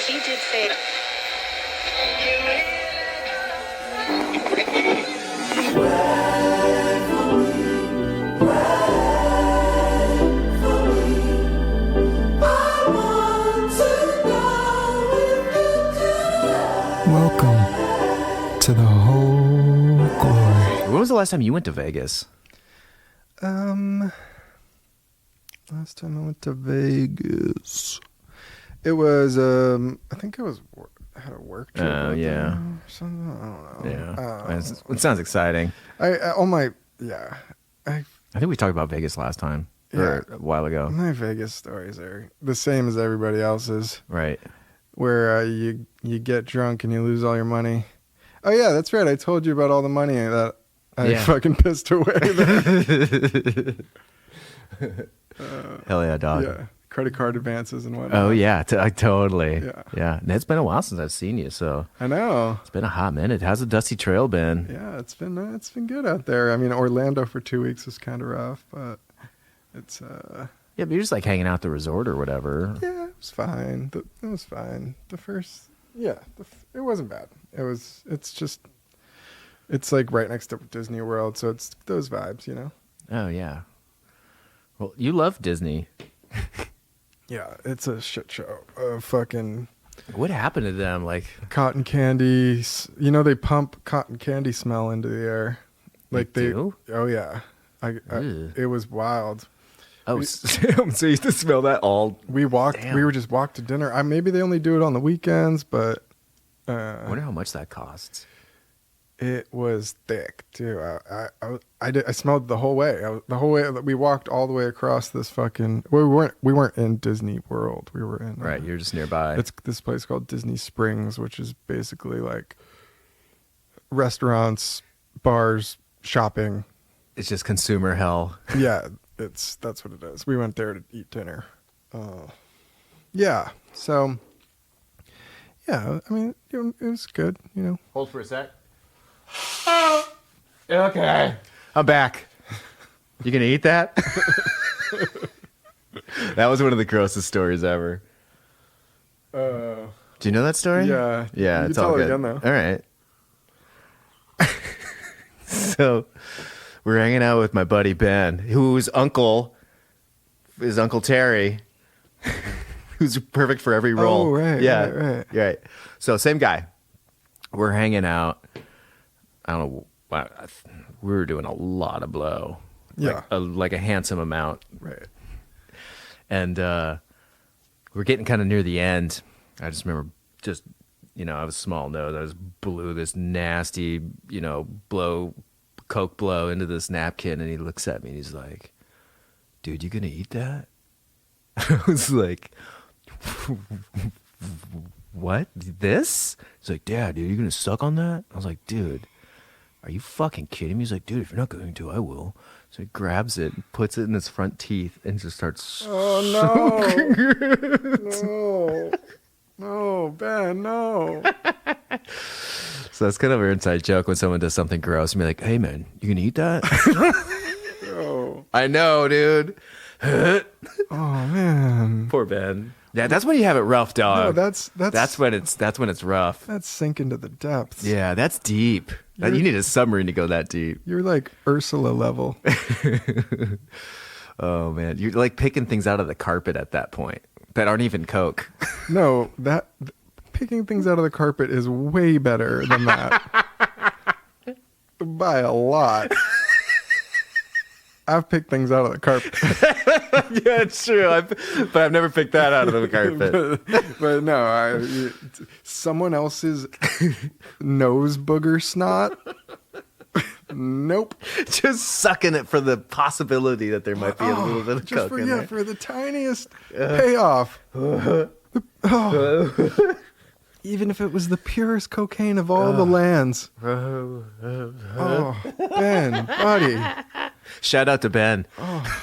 He did say. Welcome to the whole glory. When was the last time you went to Vegas? Last time I went to Vegas, it was I think I had a work trip. Oh, yeah. Or something. I don't know. Yeah. It sounds exciting. I I think we talked about Vegas last time. Or a while ago. My Vegas stories are the same as everybody else's. Right. Where you get drunk and you lose all your money. Oh yeah, that's right. I told you about all the money that I fucking pissed away. Hell yeah, dog. Yeah, credit card advances and whatnot. Oh yeah, totally. Yeah. And it's been a while since I've seen you, so I know it's been a hot minute. How's the Dusty Trail been? Yeah, it's been good out there. I mean, Orlando for 2 weeks was kind of rough, but it's Yeah, but you're just like hanging out at the resort or whatever. Yeah, it was fine. It was fine. The first, it wasn't bad. It's like right next to Disney World, so it's those vibes, you know? Oh, yeah. Well, you love Disney. Yeah, it's a shit show. Fucking... What happened to them? Like cotton candy. You know, they pump cotton candy smell into the air. Like they do? Oh, yeah. It was wild. Oh, so you used to smell that all... We were just walked to dinner. Maybe they only do it on the weekends, but... I wonder how much that costs. It was thick, too. I smelled the whole way. We walked all the way across this fucking... We weren't in Disney World. We were in... Right, you're just nearby. It's this place called Disney Springs, which is basically like restaurants, bars, shopping. It's just consumer hell. Yeah. That's what it is. We went there to eat dinner. Yeah. So, yeah. I mean, it was good. You know. Hold for a sec. Okay. I'm back. You gonna eat that? That was one of the grossest stories ever. Do you know that story? Yeah. Yeah. You It's can all tell it good. again, though. All right. So. We're hanging out with my buddy Ben, whose uncle is Uncle Terry, who's perfect for every role. Oh, right. Yeah, right. So same guy. We're hanging out. I don't know. We were doing a lot of blow. Yeah. Like a handsome amount. Right. And we're getting kind of near the end. I just remember I was small nose. I just blew this nasty, Coke blow into this napkin, and he looks at me and he's like, dude, you gonna eat that? I was like, what? This? He's like, Dad, dude, you gonna suck on that? I was like, dude, are you fucking kidding me? He's like, dude, if you're not going to, I will. So he grabs it, puts it in his front teeth, and just starts sucking it. No, Ben, no. So that's kind of our inside joke when someone does something gross and be like, hey, man, you gonna eat that? Oh. I know, dude. Oh, man. Poor Ben. Yeah, that's when you have it rough, dog. No, that's when it's rough. That's sinking to the depths. Yeah, that's deep. You need a submarine to go that deep. You're like Ursula level. Oh, man. You're like picking things out of the carpet at that point that aren't even Coke. No, picking things out of the carpet is way better than that. By a lot. I've picked things out of the carpet. Yeah, it's true. But I've never picked that out of the carpet. but no, someone else's nose booger snot. Nope. Just sucking it for the possibility that there might be a little bit of Coke in there. For the tiniest payoff. Even if it was the purest cocaine of all the lands. Oh, Ben, buddy. Shout out to Ben. Oh,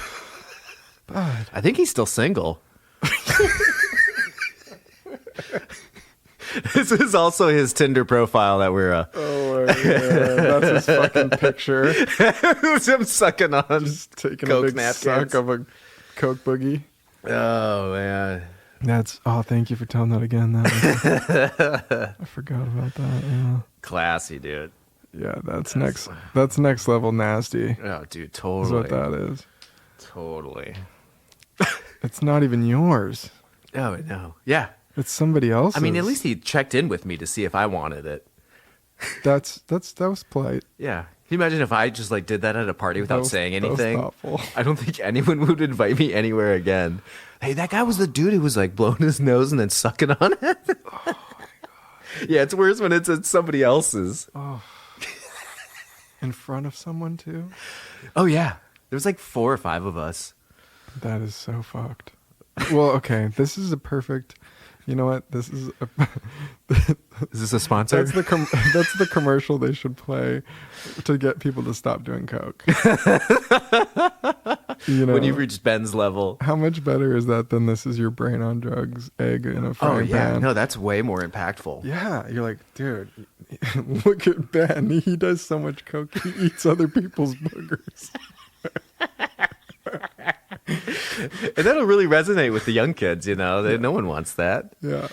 bud. I think he's still single. This is also his Tinder profile that we're... Oh, my God. That's his fucking picture. Him sucking on just taking Coke a big napkins. suck of a Coke boogie. Oh, man. Thank you for telling that again. I forgot about that. Yeah. Classy, dude. Yeah, that's next level nasty. Oh, dude, Is totally. what that is. Totally. It's not even yours. Oh, no. Yeah. It's somebody else's. I mean, at least he checked in with me to see if I wanted it. that was polite. Yeah. Can you imagine if I just like did that at a party without saying anything? That was thoughtful. I don't think anyone would invite me anywhere again. Hey, that guy was the dude who was like blowing his nose and then sucking on it. Oh my God. Yeah, it's worse when it's at somebody else's. Oh. In front of someone too? Oh yeah. There was like 4 or 5 of us. That is so fucked. Well, okay, this is a perfect. You know what? This is. Is this a sponsor? That's the commercial they should play to get people to stop doing coke. You know, when you reach Ben's level. How much better is that than this is your brain on drugs, egg in a frying pan? No, that's way more impactful. Yeah, you're like, dude, look at Ben. He does so much coke. He eats other people's boogers. And that'll really resonate with the young kids, you know. No one wants that. Yeah.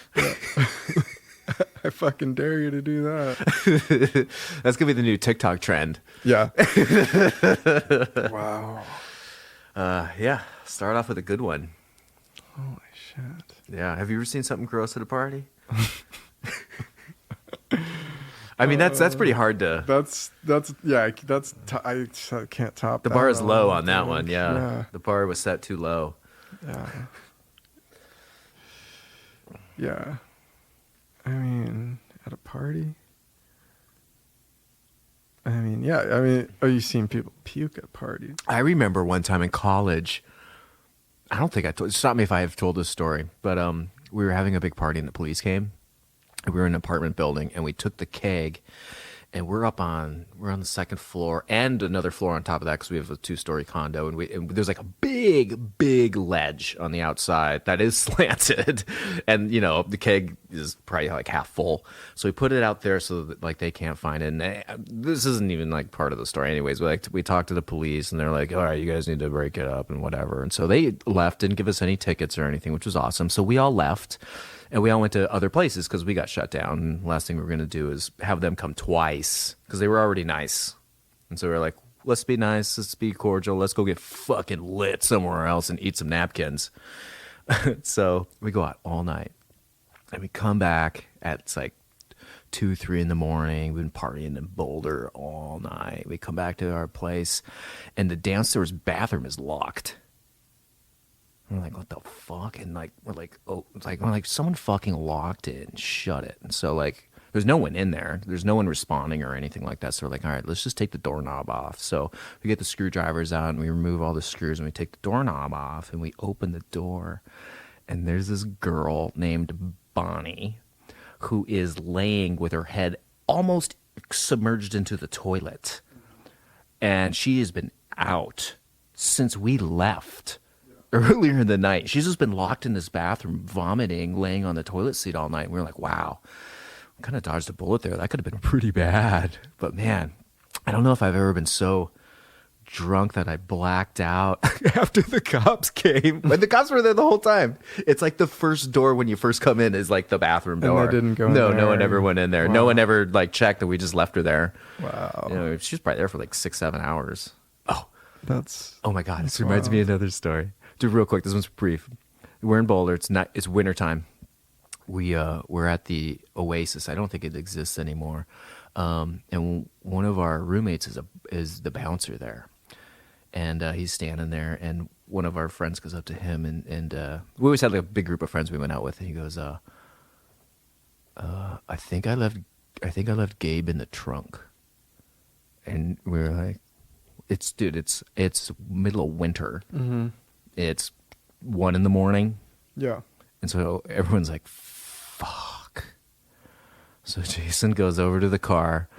I fucking dare you to do that. That's gonna be the new TikTok trend. Yeah. Wow. Yeah. Start off with a good one. Holy shit. Yeah. Have you ever seen something gross at a party? I mean, that's pretty hard to. I can't top. The bar is low on that one. Yeah. The bar was set too low. Yeah. Yeah. I mean, at a party. You've seen people puke at parties. I remember one time in college. I don't think stop me if I have told this story, but we were having a big party and the police came. We were in an apartment building and we took the keg and we're on the second floor and another floor on top of that because we have a 2-story condo and there's like a big ledge on the outside that is slanted and you know the keg is probably like half full, so we put it out there so that like they can't find it. And this isn't even like part of the story anyways. We talked to the police and they're like, all right, you guys need to break it up and whatever. And so they left, didn't give us any tickets or anything, which was awesome. So we all left. And we all went to other places because we got shut down. And the last thing we were going to do is have them come twice because they were already nice. And so we were like, let's be nice. Let's be cordial. Let's go get fucking lit somewhere else and eat some napkins. So we go out all night. And we come back at it's like 2, 3 in the morning. We've been partying in Boulder all night. We come back to our place. And the downstairs bathroom is locked. We're like, what the fuck? And like, we're like, someone fucking locked it and shut it. And so like, there's no one in there. There's no one responding or anything like that. So we're like, all right, let's just take the doorknob off. So we get the screwdrivers out and we remove all the screws and we take the doorknob off and we open the door. And there's this girl named Bonnie who is laying with her head almost submerged into the toilet. And she has been out since we left. Earlier in the night. She's just been locked in this bathroom, vomiting, laying on the toilet seat all night. And we were like, wow, we kind of dodged a bullet there. That could have been pretty bad. But man, I don't know if I've ever been so drunk that I blacked out after the cops came. But the cops were there the whole time. It's like the first door when you first come in is like the bathroom door. And they didn't go in there. No one ever went in there. Wow. No one ever like checked, and we just left her there. Wow. You know, she was probably there for like 6-7 hours. Oh my God. This reminds me of another story. Dude, real quick, this one's brief. We're in Boulder. It's wintertime. We're at the Oasis. I don't think it exists anymore. And one of our roommates is the bouncer there. And he's standing there, and one of our friends goes up to him, and we always had like a big group of friends we went out with, and he goes, I think I left Gabe in the trunk. And we were like, it's middle of winter. Mm-hmm. It's 1 a.m. Yeah. And so everyone's like, fuck. So Jason goes over to the car,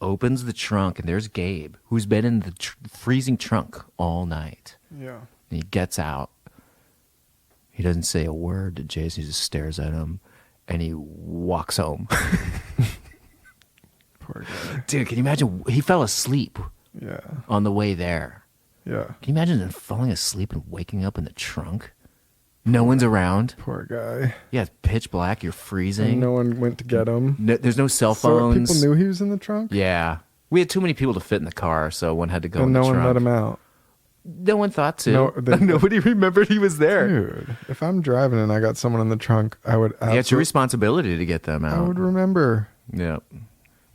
opens the trunk, and there's Gabe, who's been in the freezing trunk all night. Yeah. And he gets out. He doesn't say a word to Jason. He just stares at him, and he walks home. Poor guy. Dude, can you imagine? He fell asleep on the way there. Yeah. Can you imagine him falling asleep and waking up in the trunk? No one's around. Poor guy. Yeah, it's pitch black. You're freezing. And no one went to get him. There's no cell So phones. people knew he was in the trunk? Yeah. We had too many people to fit in the car, so one had to go And in the no trunk. one let him out. No one thought to. No, Nobody remembered he was there. Dude, if I'm driving and I got someone in the trunk, I would Yeah, it's your responsibility to get them out. I would remember. Yeah.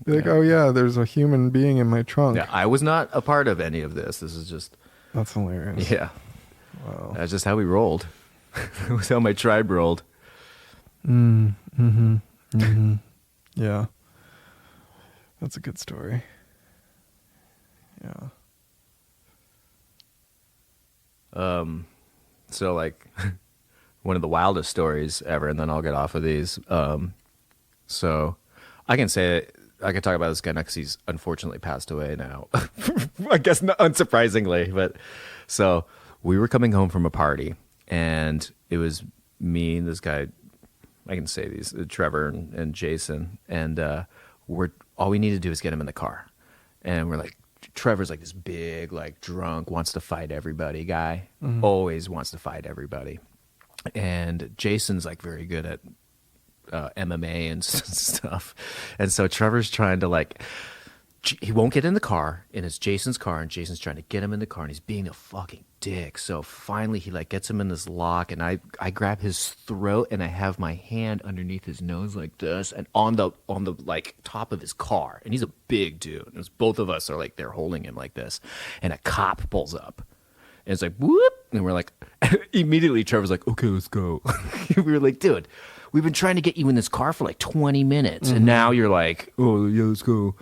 Be like, oh yeah, there's a human being in my trunk. Yeah, I was not a part of any of this. This is just... That's hilarious. Yeah. Wow. That's just how we rolled. It was how my tribe rolled. Yeah. That's a good story. Yeah. So like one of the wildest stories ever, and then I'll get off of these. So I can say I can talk about this guy now because he's unfortunately passed away now. I guess not unsurprisingly, but so we were coming home from a party, and it was me and this guy. I can say these, Trevor and Jason, and all we need to do is get him in the car, and we're like. Trevor's like this big, like drunk, wants to fight everybody guy. Always wants to fight everybody. And Jason's like very good at MMA and stuff. And so Trevor's trying to like, he won't get in the car, and it's Jason's car, and Jason's trying to get him in the car, and he's being a fucking dick. So finally he like gets him in this lock, and I grab his throat, and I have my hand underneath his nose like this, and on the like top of his car, and he's a big dude. And both of us are like they're holding him like this, and a cop pulls up, and it's like whoop, and we're like immediately Trevor's like, okay, let's go. We were like, dude, we've been trying to get you in this car for like 20 minutes, and now you're like, oh yeah, let's go.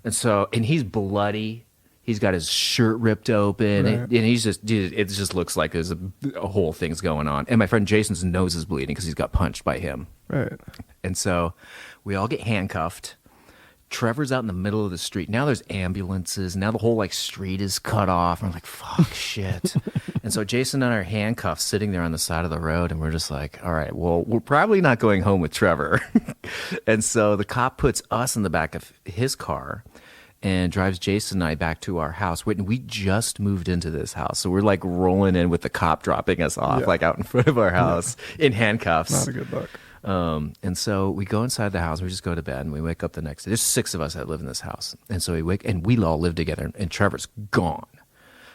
And so, and he's bloody. He's got his shirt ripped open, Right. and he's just, dude, it just looks like there's a whole thing's going on. And my friend Jason's nose is bleeding because he's got punched by him. Right. And so we all get handcuffed. Trevor's out in the middle of the street. Now there's ambulances. Now the whole like street is cut off. And I'm like, fuck, shit. And so Jason and I are handcuffed sitting there on the side of the road. And we're just like, all right, well, we're probably not going home with Trevor. And so the cop puts us in the back of his car and drives Jason and I back to our house. Wait, and we just moved into this house. So we're like rolling in with the cop dropping us off, like out in front of our house in handcuffs. Not a good look. And so we go inside the house, we just go to bed, and we wake up the next day. There's 6 of us that live in this house. And so we all live together, and Trevor's gone.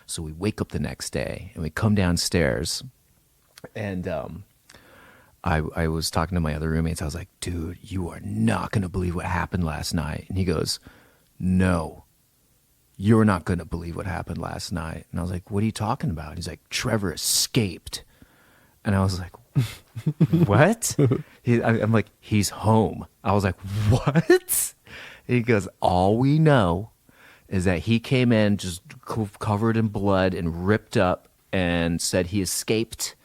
So we wake up the next day, and we come downstairs, and I was talking to my other roommates. I was like, dude, you are not going to believe what happened last night. And he goes, no, you're not going to believe what happened last night. And I was like, what are you talking about? He's like, Trevor escaped. And I was like, what? I'm like, he's home. I was like, what? He goes, all we know is that he came in just covered in blood and ripped up and said he escaped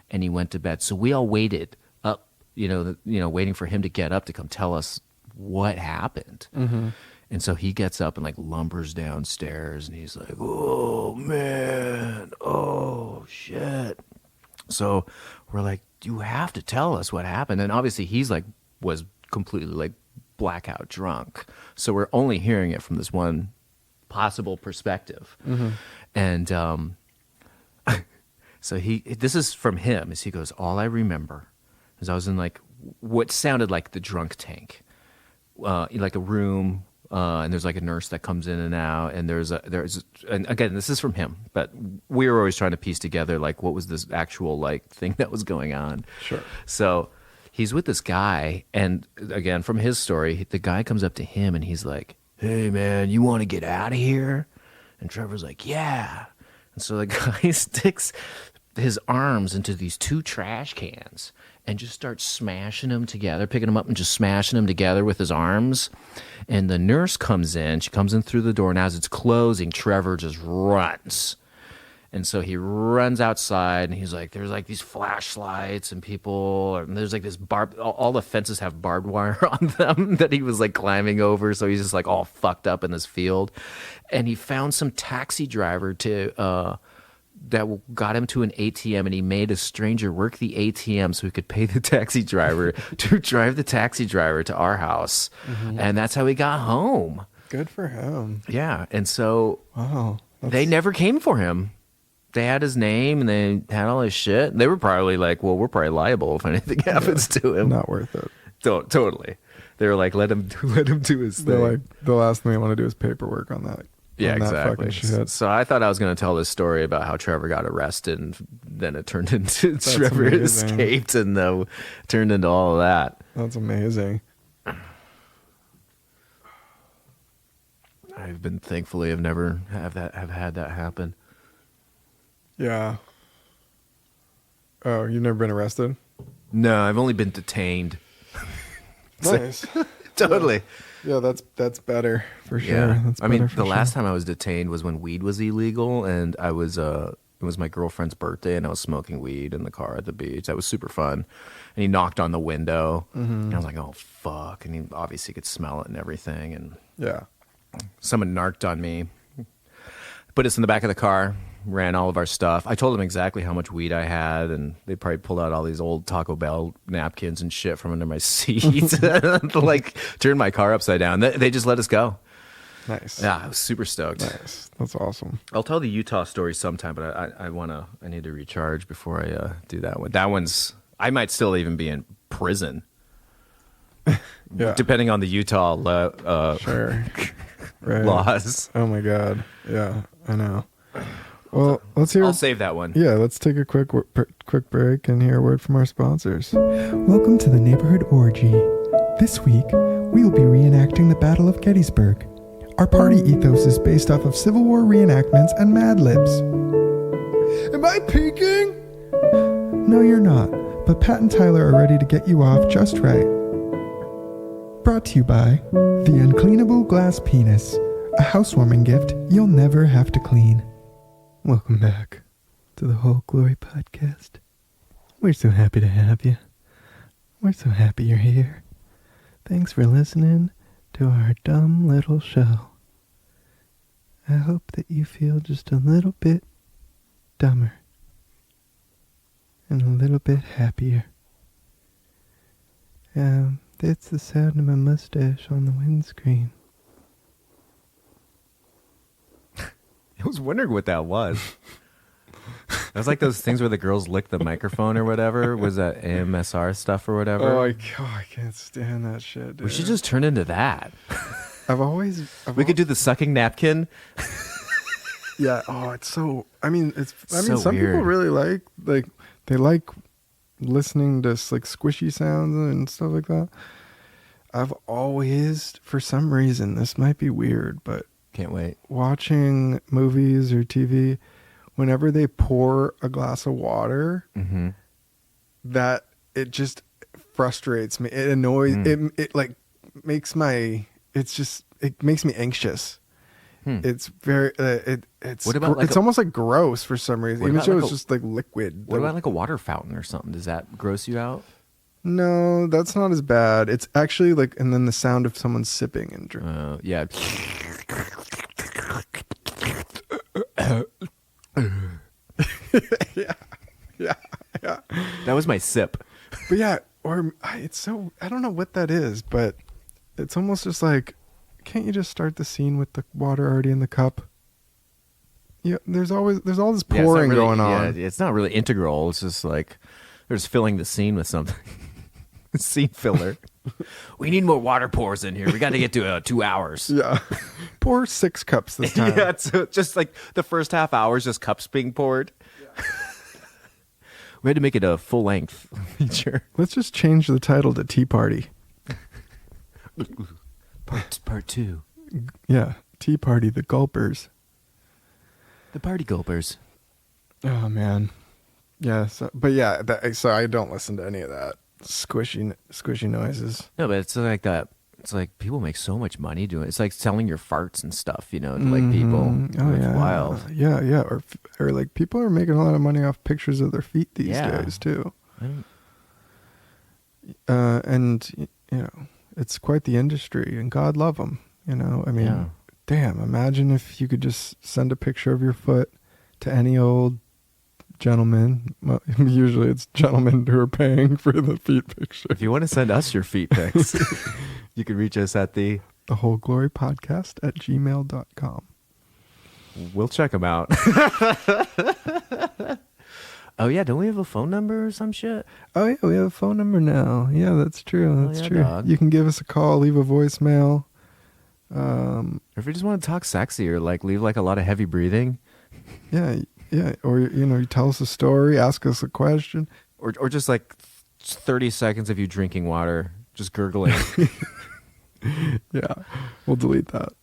and he went to bed. So we all waited up, waiting for him to get up to come tell us what happened. Mm-hmm. And so he gets up and like lumbers downstairs and he's like, oh man, oh shit. So we're like, you have to tell us what happened. And obviously he's like, was completely like blackout drunk. So we're only hearing it from this one possible perspective. Mm-hmm. And so this is from him, as he goes, all I remember is I was in like what sounded like the drunk tank, like a room. And there's like a nurse that comes in and out, and and again, this is from him, but we were always trying to piece together like what was this actual like thing that was going on. Sure. So he's with this guy, and again, from his story, the guy comes up to him and he's like, "Hey man, you want to get out of here?" And Trevor's like, "Yeah." And so the guy sticks his arms into these 2 trash cans and just starts smashing them together, picking them up and just smashing them together with his arms. And the nurse comes in. She comes in through the door, and as it's closing, Trevor just runs. And so he runs outside, and he's like, there's like these flashlights and people, and there's like this all the fences have barbed wire on them that he was like climbing over. So he's just like all fucked up in this field. And he found some taxi driver that got him to an ATM, and he made a stranger work the ATM so he could pay the taxi driver to drive the taxi driver to our house. Mm-hmm. And that's how he got home. Good for him. Yeah. And so wow, they never came for him. they had his name and they had all his shit. They were probably like, well, we're probably liable if anything happens to him. Not worth it. Totally. They were like, let him do his thing. They're like, the last thing they want to do is paperwork on that. Yeah, on that exactly. fucking shit. So I thought I was going to tell this story about how Trevor got arrested, and then it turned into That's Trevor amazing. escaped, and turned into all of that. That's amazing. I've been thankfully I've never have had that happen. Yeah. Oh, you've never been arrested? No, I've only been detained. Nice. Totally. Yeah, that's better for sure. Yeah. That's I mean, better for the sure. last time I was detained was when weed was illegal, and I was it was my girlfriend's birthday, and I was smoking weed in the car at the beach. That was super fun. And he knocked on the window, and I was like, "Oh fuck!" And he obviously could smell it and everything. And Yeah. someone narked on me, put us in the back of the car, ran all of our stuff. I told them exactly how much weed I had, and they probably pulled out all these old Taco Bell napkins and shit from under my seat, like turned my car upside down. They just let us go. Nice. Yeah, I was super stoked. Nice. That's awesome. I'll tell the Utah story sometime, but I need to recharge before I do that one. That one's, I might still even be in prison. Yeah. Depending on the Utah Sure. Right. laws. Oh my God. Yeah, I know. Well, let's hear. I'll save that one. Yeah, let's take a quick break and hear a word from our sponsors. Welcome to the Neighborhood Orgy. This week, we will be reenacting the Battle of Gettysburg. Our party ethos is based off of Civil War reenactments and Mad Libs. Am I peeking? No, you're not. But Pat and Tyler are ready to get you off just right. Brought to you by the Uncleanable Glass Penis, a housewarming gift you'll never have to clean. Welcome back to the Whole Glory Podcast. We're so happy to have you. We're so happy you're here. Thanks for listening to our dumb little show. I hope that you feel just a little bit dumber and a little bit happier. That's the sound of my mustache on the windscreen. I was wondering what that was. That was like those things where the girls lick the microphone or whatever. Was that AMSR stuff or whatever? I can't stand that shit, dude. We should just turn into that. I've We could do the sucking napkin. Yeah. Oh, it's so. I mean, So some people weird. really like they like listening to like squishy sounds and stuff like that. I've always, for some reason, this might be weird, but Can't wait. watching movies or TV, whenever they pour a glass of water, Mm-hmm. that it just frustrates me. It annoys. It like makes my. It makes me anxious. It's very. It's. What about like it's almost like gross for some reason. What Even about though like it's a- just like liquid. What about like a water fountain or something? Does that gross you out? No, that's not as bad. It's actually like, and then the sound of someone sipping and drinking. Yeah. Yeah. That was my sip. But yeah, it's so, I don't know what that is, but it's almost just like, can't you just start the scene with the water already in the cup? Yeah, there's all this Yeah, it's not pouring really- going on. Yeah, it's not really integral. It's just like they're just filling the scene with something. Scene filler. We need more water pours in here. We got to get to 2 hours. Yeah. Pour 6 cups this time. Yeah, it's just like the first half hour is just cups being poured. We had to make it a full length feature. Let's just change the title to Tea Party. Part 2. Yeah. Tea Party, the Gulpers. The party gulpers. Oh, man. Yeah. But yeah, so I don't listen to any of that squishy noises. No, but it's like that. It's like people make so much money doing it. It's like selling your farts and stuff, to like people. Oh, It's yeah. wild. Yeah. Or like people are making a lot of money off pictures of their feet these days, too. And, you know, it's quite the industry, and God love them. You know, I mean, Yeah. damn, imagine if you could just send a picture of your foot to any old gentleman. Well, usually it's gentlemen who are paying for the feet picture. If you want to send us your feet pics, you can reach us at the The Whole Glory Podcast at gmail.com. We'll check them out. Oh yeah, don't we have a phone number or some shit? Oh yeah, we have a phone number now. Yeah, that's true. That's true. Dog. You can give us a call, leave a voicemail. Or if you just want to talk sexy or like leave like a lot of heavy breathing. Yeah. Or you tell us a story, ask us a question, Or just like 30 seconds of you drinking water, just gurgling. Yeah, we'll delete that.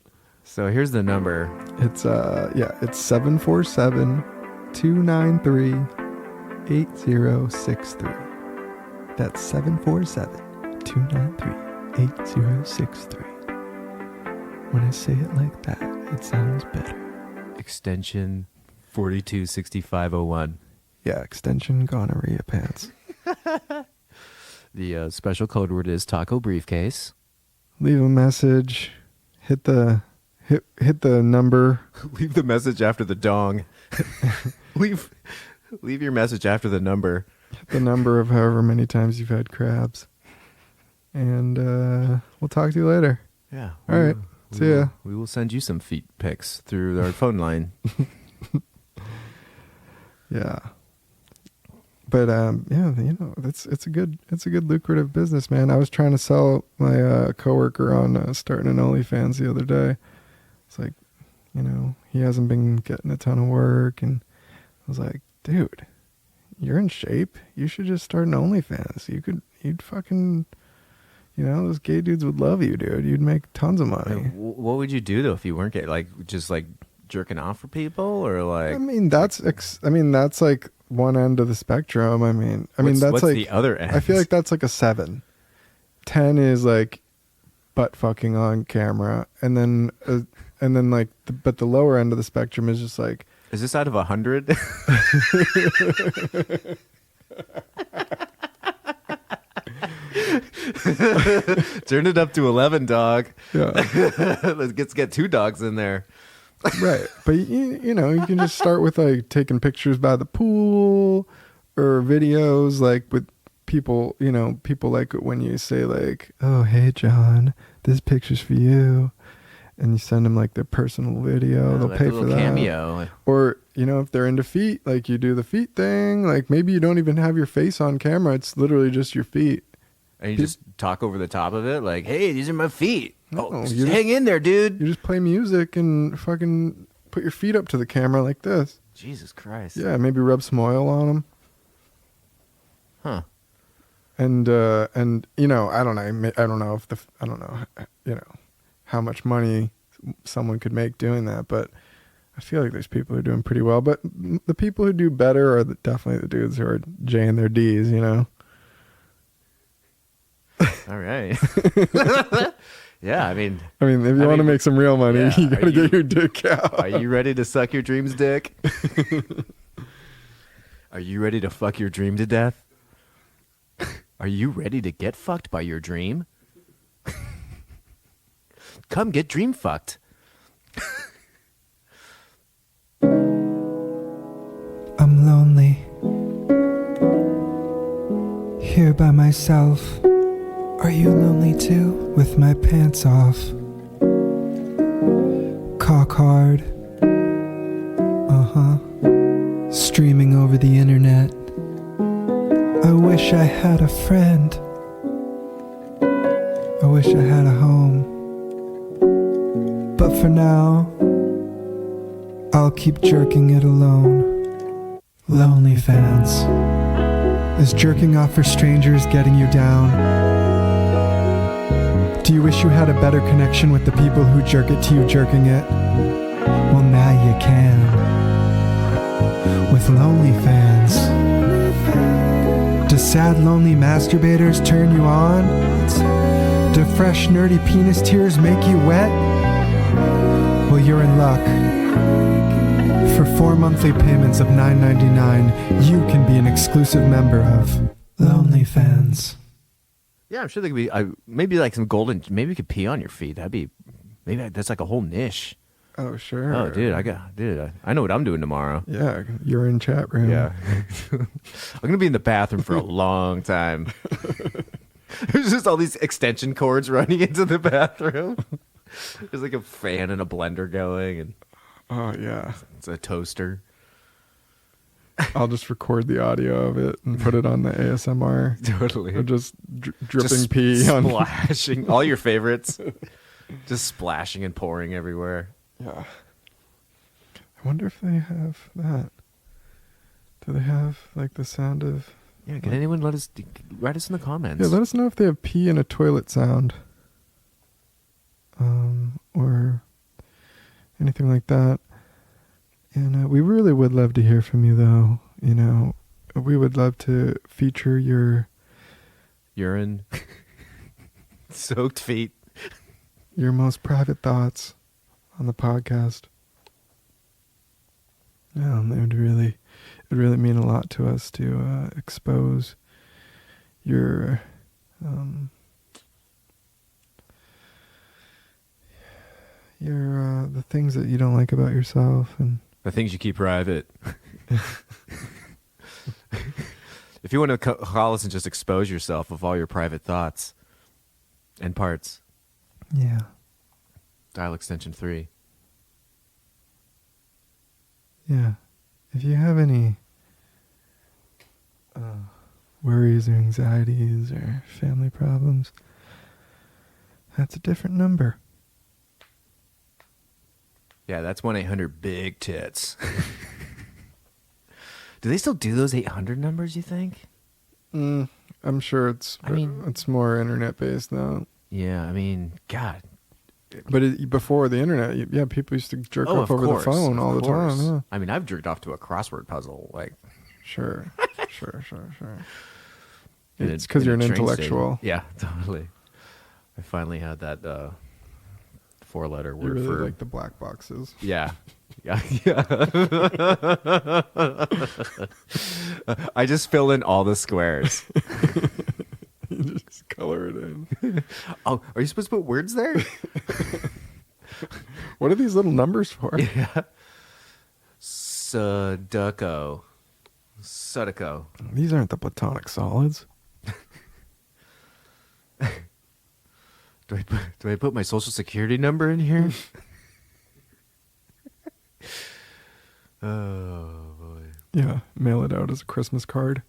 So here's the number. It's 747-293-8063. That's 747-293-8063. When I say it like that, it sounds better. Extension 426501. Yeah, extension gonorrhea pants. The special code word is taco briefcase. Leave a message. Hit the number. Leave the message after the dong. leave your message after the number. Hit the number of however many times you've had crabs. And we'll talk to you later. Yeah. All right. See ya. We will send you some feet pics through our phone line. Yeah. But it's a good lucrative business, man. I was trying to sell my coworker on starting an OnlyFans the other day. It's like, he hasn't been getting a ton of work, and I was like, dude, you're in shape. You should just start an OnlyFans. You'd fucking, those gay dudes would love you, dude. You'd make tons of money. What would you do though if you weren't gay? Like just like jerking off for people, or like? That's like one end of the spectrum. That's what's like the other end? I feel like that's like a 7. 10 is like butt fucking on camera, and then but the lower end of the spectrum is just like. Is this out of 100? Turn it up to 11, dog. Yeah. Let's get 2 dogs in there. Right. But you can just start with like taking pictures by the pool or videos like with people, people like it when you say like, "Oh, hey John, this picture's for you." And you send them like their personal video. They'll like pay a for little that. Cameo. Or, if they're into feet, like you do the feet thing. Like maybe you don't even have your face on camera. It's literally just your feet. And you just talk over the top of it like, "Hey, these are my feet." No, Just hang in there, dude. You just play music and fucking put your feet up to the camera like this. Jesus Christ. Yeah, maybe rub some oil on them. Huh. And I don't know how much money someone could make doing that, but I feel like there's people who are doing pretty well. But the people who do better are definitely the dudes who are Jing their D's, All right. Yeah, I mean, if you want to make some real money, you got to get your dick out. Are you ready to suck your dreams, dick? Are you ready to fuck your dream to death? Are you ready to get fucked by your dream? Come get dream fucked. I'm lonely, here by myself. Are you lonely too? With my pants off, cock hard, streaming over the internet. I wish I had a friend. I wish I had a home. But for now, I'll keep jerking it alone. Lonely fans. Is jerking off for strangers getting you down? Do you wish you had a better connection with the people who jerk it to you jerking it? Well, now you can. With lonely fans. Do sad, lonely masturbators turn you on? Do fresh, nerdy penis tears make you wet? Well, you're in luck. For 4 monthly payments of $9.99, you can be an exclusive member of Lonely Fans. Yeah, I'm sure there could be maybe like some golden. Maybe you could pee on your feet. That's like a whole niche. Oh sure. Oh dude, I know what I'm doing tomorrow. Yeah, you're in chat room. Yeah, I'm gonna be in the bathroom for a long time. There's just all these extension cords running into the bathroom. There's like a fan and a blender going, and Oh, yeah. It's a toaster. I'll just record the audio of it and put it on the ASMR. Totally. Or just dripping Just pee on. splashing. All your favorites. Just splashing and pouring everywhere. Yeah. I wonder if they have that. Do they have like the sound of? Yeah, can anyone write us in the comments? Yeah, let us know if they have pee in a toilet sound. Or anything like that. And we really would love to hear from you, though. You know, we would love to feature your urine, soaked feet, your most private thoughts on the podcast. Yeah, it would really mean a lot to us to expose your the things that you don't like about yourself and the things you keep private. If you want to call us and just expose yourself of all your private thoughts and parts. Yeah. Dial extension 3. Yeah. If you have any worries or anxieties or family problems, that's a different number. Yeah, that's 1-800-BIG-TITS. Do they still do those 800 numbers, you think? I'm sure it's more internet based now. Yeah, I mean, God. But before the internet, people used to jerk off over the phone all the time. Yeah. I mean, I've jerked off to a crossword puzzle. Like, Sure. It's because you're an intellectual. Yeah, totally. I finally had that 4-letter word you really for like the black boxes. Yeah. I just fill in all the squares. You just color it in. Oh, are you supposed to put words there? What are these little numbers for? Yeah. Sudoku. These aren't the platonic solids. Do I put my social security number in here? Oh, boy. Yeah, mail it out as a Christmas card.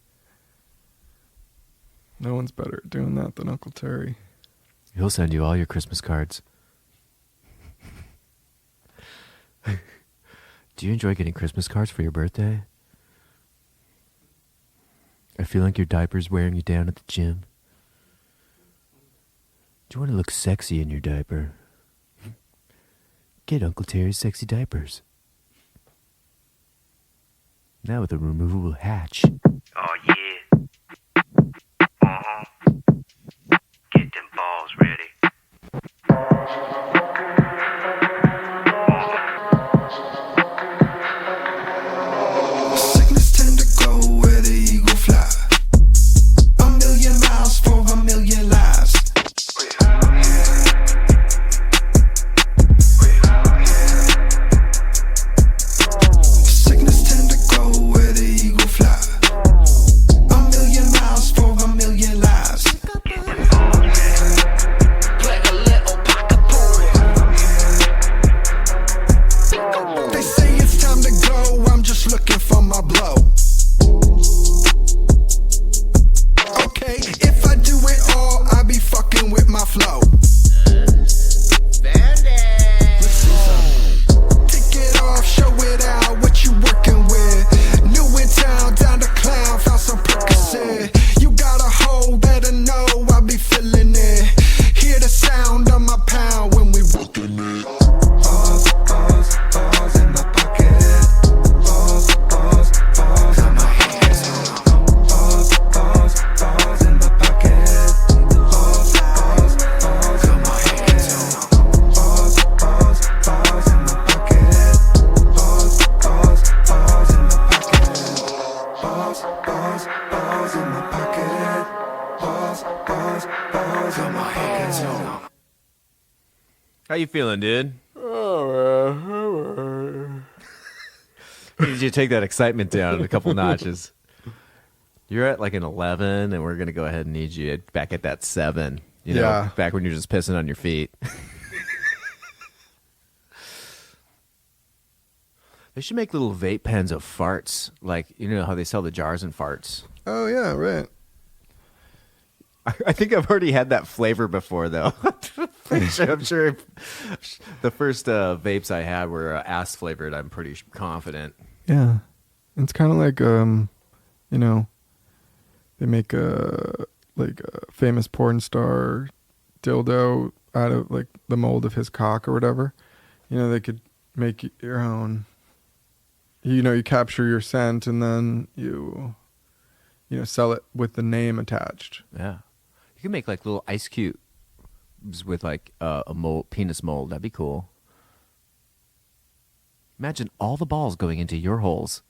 No one's better at doing that than Uncle Terry. He'll send you all your Christmas cards. Do you enjoy getting Christmas cards for your birthday? I feel like your diaper's wearing you down at the gym. Do you want to look sexy in your diaper? Get Uncle Terry's sexy diapers. Now with a removable hatch. Oh, yeah. Get them balls ready. Sickness tend to go where the eagle fly. 1,000,000 miles for 1,000,000 lives. Sickness tend to go where the eagle fly. 1,000,000 miles for 1,000,000 lives. Get them balls ready. Play a little pocket pool. They say it's time to go. I'm just looking for my blow. Okay, if I do it all, I be fucking with my flow. Take it off, show it out, what you working with. New in town, down to clown, found some Percocet. You got a hoe, better know I be feeling it. Hear the sound of my pound when we working it. Balls in my pocket. Balls on my hands. Balls in my pocket. Balls on my hands. Balls in my pocket. Balls in my pocket. Balls in my pocket. Balls on my hands. How you feeling, dude? Oh, Did you take that excitement down a couple notches? You're at like an 11, and we're going to go ahead and need you back at that 7. You know, Yeah. back when you're just pissing on your feet. They should make little vape pens of farts. Like, you know how they sell the jars and farts? Oh yeah, right. I think I've already had that flavor before, though. I'm sure the first vapes I had were ass flavored. I'm pretty confident. Yeah, it's kind of like you know, they make a famous porn star dildo out of like the mold of his cock or whatever. You know, they could make your own. You know, you capture your scent and then you sell it with the name attached. Yeah. You can make like little ice cubes with like a mold, penis mold. That'd be cool. Imagine all the balls going into your holes.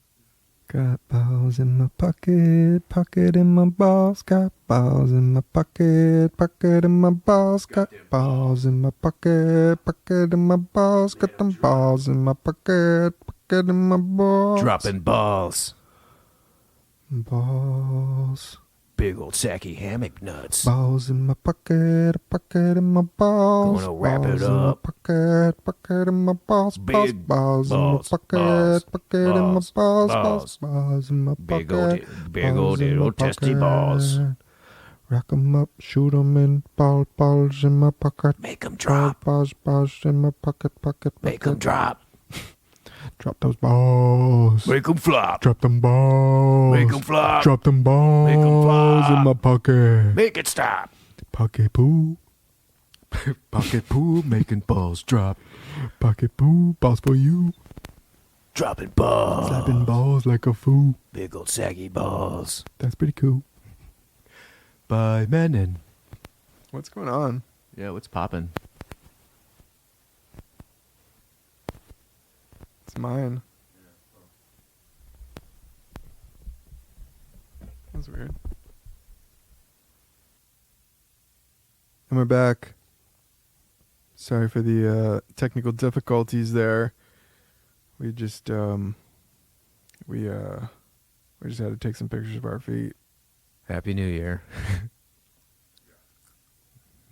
Got balls in my pocket, pocket in my balls. Got balls in my pocket, pocket in my balls. Got balls in my pocket, pocket in my balls. Got them balls in my pocket, pocket in my balls. Dropping balls. Balls. Big old sacky hammock nuts. Balls in my pocket, pocket in my balls. Gonna wrap balls it in my up. pocket, pocket in my balls. Big balls in my balls, pocket, balls, pocket in my balls, balls. balls. Balls in my Big pocket. old little testy balls. Rack 'em up, shoot 'em in, balls in my pocket. Make 'em drop. Balls in my pocket, pocket. Make 'em drop. Drop those balls. Make 'em flop. Drop them balls. Make 'em flop. Drop them balls. Make 'em flop. In my pocket. Make it stop. Pocket poo. Pocket poo making balls drop. Pocket poo. Balls for you. Dropping balls. Slapping balls like a fool. Big old saggy balls. That's pretty cool. By Menon. What's going on? Yeah, what's poppin'? It's mine. That's weird. And we're back. Sorry for the technical difficulties there. We just we just had to take some pictures of our feet. Happy New Year.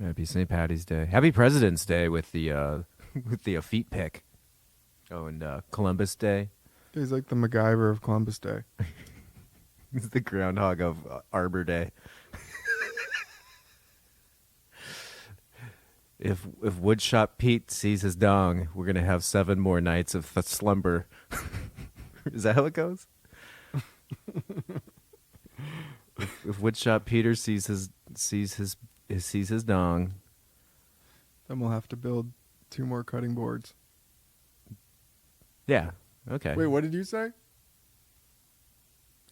Happy St. Patty's Day. Happy President's Day with the feet pic. Oh, and Columbus Day. He's like the MacGyver of Columbus Day. It's the groundhog of Arbor Day. If Woodshop Pete sees his dong, we're gonna have 7 more nights of slumber. Is that how it goes? if Woodshop Peter sees his dong, Then we'll have to build 2 more cutting boards. yeah, okay. Wait, what did you say?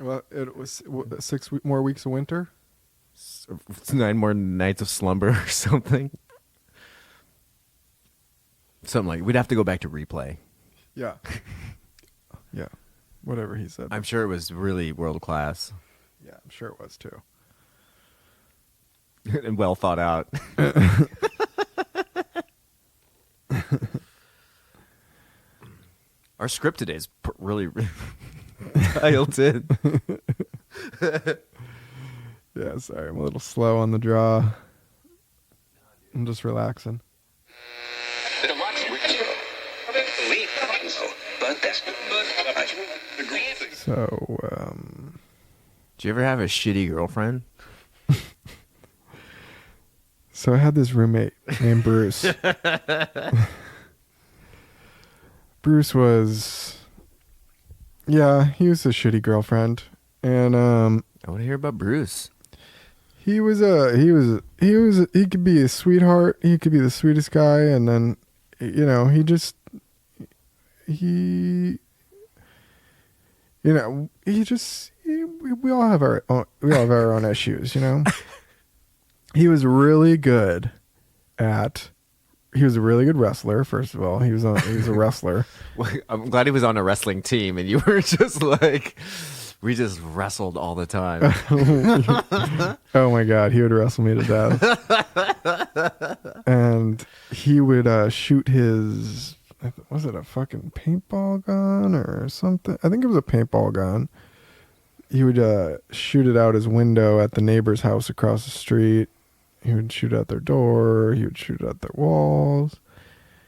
Well, it was 6 more weeks of winter. It's 9 more nights of slumber or something. Something like we'd have to go back to replay. Yeah. Yeah. Whatever he said. I'm sure it was really world class Yeah, I'm sure it was too. and well thought out. Our script today is really dialed in. Yeah, sorry, I'm a little slow on the draw. I'm just relaxing. So, Do you ever have a shitty girlfriend? so I had this roommate named Bruce. Bruce was, yeah, he was a shitty girlfriend, and I want to hear about Bruce. he could be a sweetheart. He could be the sweetest guy, and then, you know, we all have our own issues, you know. He was really good he was a really good wrestler. First of all, he was a wrestler. I'm glad he was on a wrestling team, and you were just like, we just wrestled all the time. Oh my God, he would wrestle me to death. And he would shoot his, was it a fucking paintball gun or something? I think it was a paintball gun. He would shoot it out his window at the neighbor's house across the street. He would shoot at their door. He would shoot at their walls.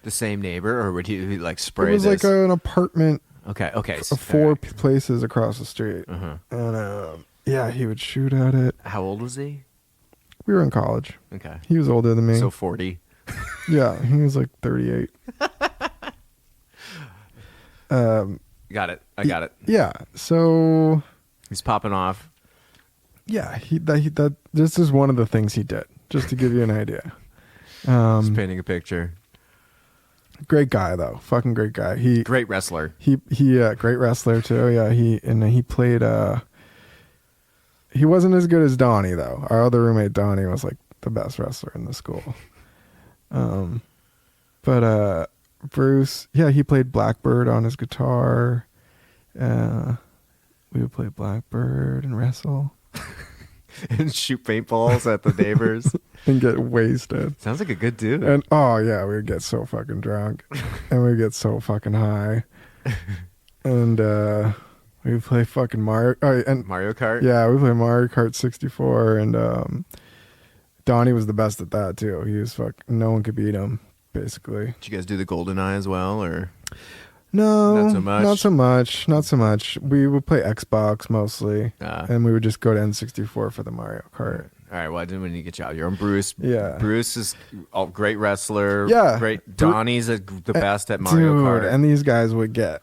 The same neighbor, or would he like spray It was this? like an apartment Okay. Four places across the street. Uh-huh. And yeah, he would shoot at it. How old was he? We were in college. Okay. He was older than me. So 40. Yeah, he was like 38. Got it. I got it. Yeah. So He's popping off. yeah, that this is one of the things he did, just to give you an idea. Just painting a picture. Great guy though, fucking great guy. Great wrestler. He great wrestler too. Yeah, he played. He wasn't as good as Donnie though. Our other roommate Donnie was like the best wrestler in the school. But Bruce, yeah, he played Blackbird on his guitar. We would play Blackbird and wrestle And shoot paintballs at the neighbors. and get wasted. Sounds like a good dude. And oh yeah, we would get so fucking drunk and we'd get so fucking high. And we would play fucking Mario. Oh, and Mario Kart? yeah, we played Mario Kart 64, and Donnie was the best at that too. He was no one could beat him, basically. Did you guys do the GoldenEye as well, or? No, Not so much? Not so much. We would play Xbox mostly, Ah. and we would just go to N64 for the Mario Kart. All right, well, I didn't want to get you out. You're on Bruce. Yeah. Bruce is a great wrestler. Yeah. Great. Donnie's the best at Mario Dude, Kart. and these guys would get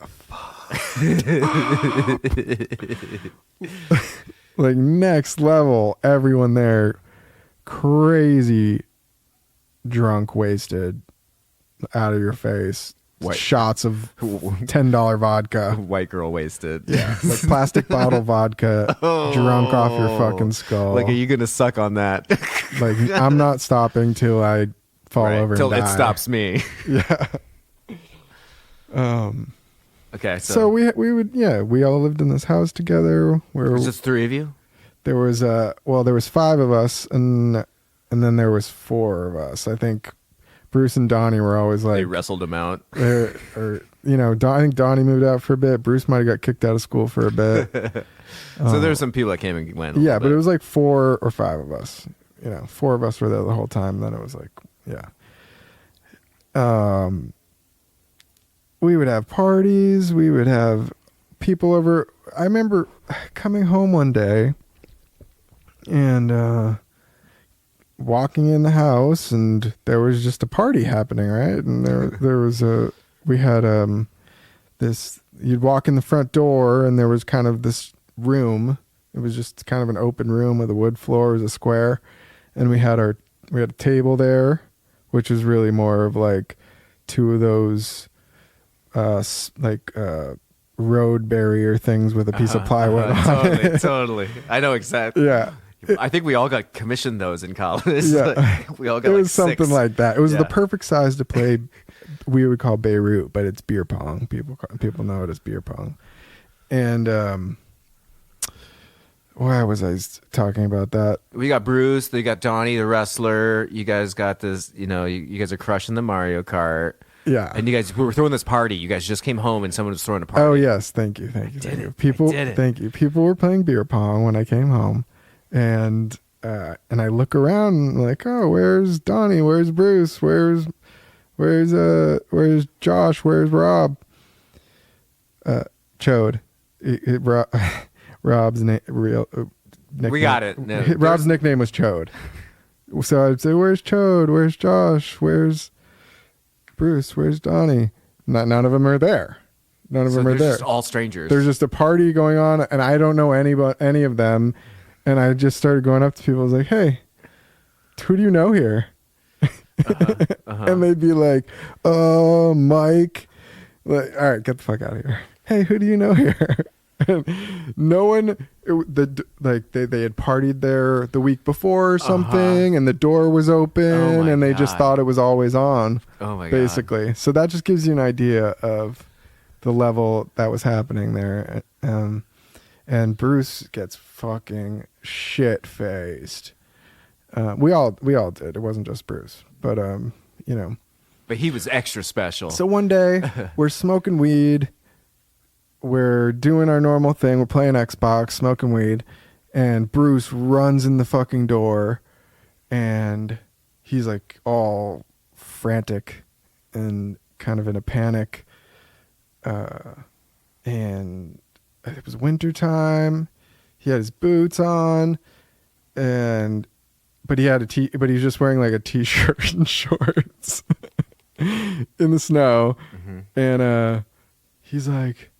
like next level. Everyone there, crazy, drunk, wasted, out of your face. White. Shots of $10 vodka. White girl wasted. Yeah, like plastic bottle vodka, drunk off your fucking skull. Like, are you going to suck on that? Like, I'm not stopping till I fall Right, over till and it die. stops me. Yeah. Okay, So we would, yeah, we all lived in this house together. Where was just three of you? there was there was 5 of us, and then there was 4 of us. I think Bruce and Donnie were always They like, wrestled him out. I think Donnie moved out for a bit. Bruce might have got kicked out of school for a bit. So there were some people that came and went. Yeah, but it was like 4 or 5 of us. 4 of us were there the whole time. Then it was like, yeah. We would have parties. We would have people over. I remember coming home one day and walking in the house, and there was just a party happening, right? And there was we had this. You'd walk in the front door, and there was kind of this room. It was just kind of an open room with a wood floor. It was a square, and we had a table there, which was really more of like 2 of those road barrier things with a piece of plywood on it. Totally. I know exactly. Yeah. I think we all got commissioned those in college. Yeah. We all got It like was something 6. like that. It was Yeah. the perfect size to play. We would call Beirut, but it's beer pong. People know it as beer pong. And why was I talking about that? We got Bruce, you got Donnie the wrestler. You guys got this, you guys are crushing the Mario Kart. Yeah. And you guys we were throwing this party. You guys just came home and someone was throwing a party. Oh yes, thank you. People, thank you. People were playing beer pong when I came home, and I look around and like, oh, where's Donnie? Where's Bruce? Where's Josh? Where's Rob? Chode. Rob's nickname. We got it. No, Rob's nickname was Chode. So I'd say, where's Chode? Where's Josh? Where's Bruce? Where's Donnie? None of them are there. None of them are there. Just all strangers. There's just a party going on, and I don't know any of them. And I just started going up to people. I was like, hey, who do you know here? And they'd be like, Mike. Like, all right, get the fuck out of here. Hey, who do you know here? And no one, they had partied there the week before or something, and the door was open, and they just thought it was always on. Oh my god! Basically, so that just gives you an idea of the level that was happening there. And Bruce gets fucking shit faced. We all did. It wasn't just Bruce, but But he was extra special. So one day we're smoking weed. We're doing our normal thing. We're playing Xbox, smoking weed, and Bruce runs in the fucking door, and he's like all frantic and kind of in a panic. and it was winter time. He had his boots on, but he was just wearing like a t-shirt and shorts in the snow. Mm-hmm. And he's like,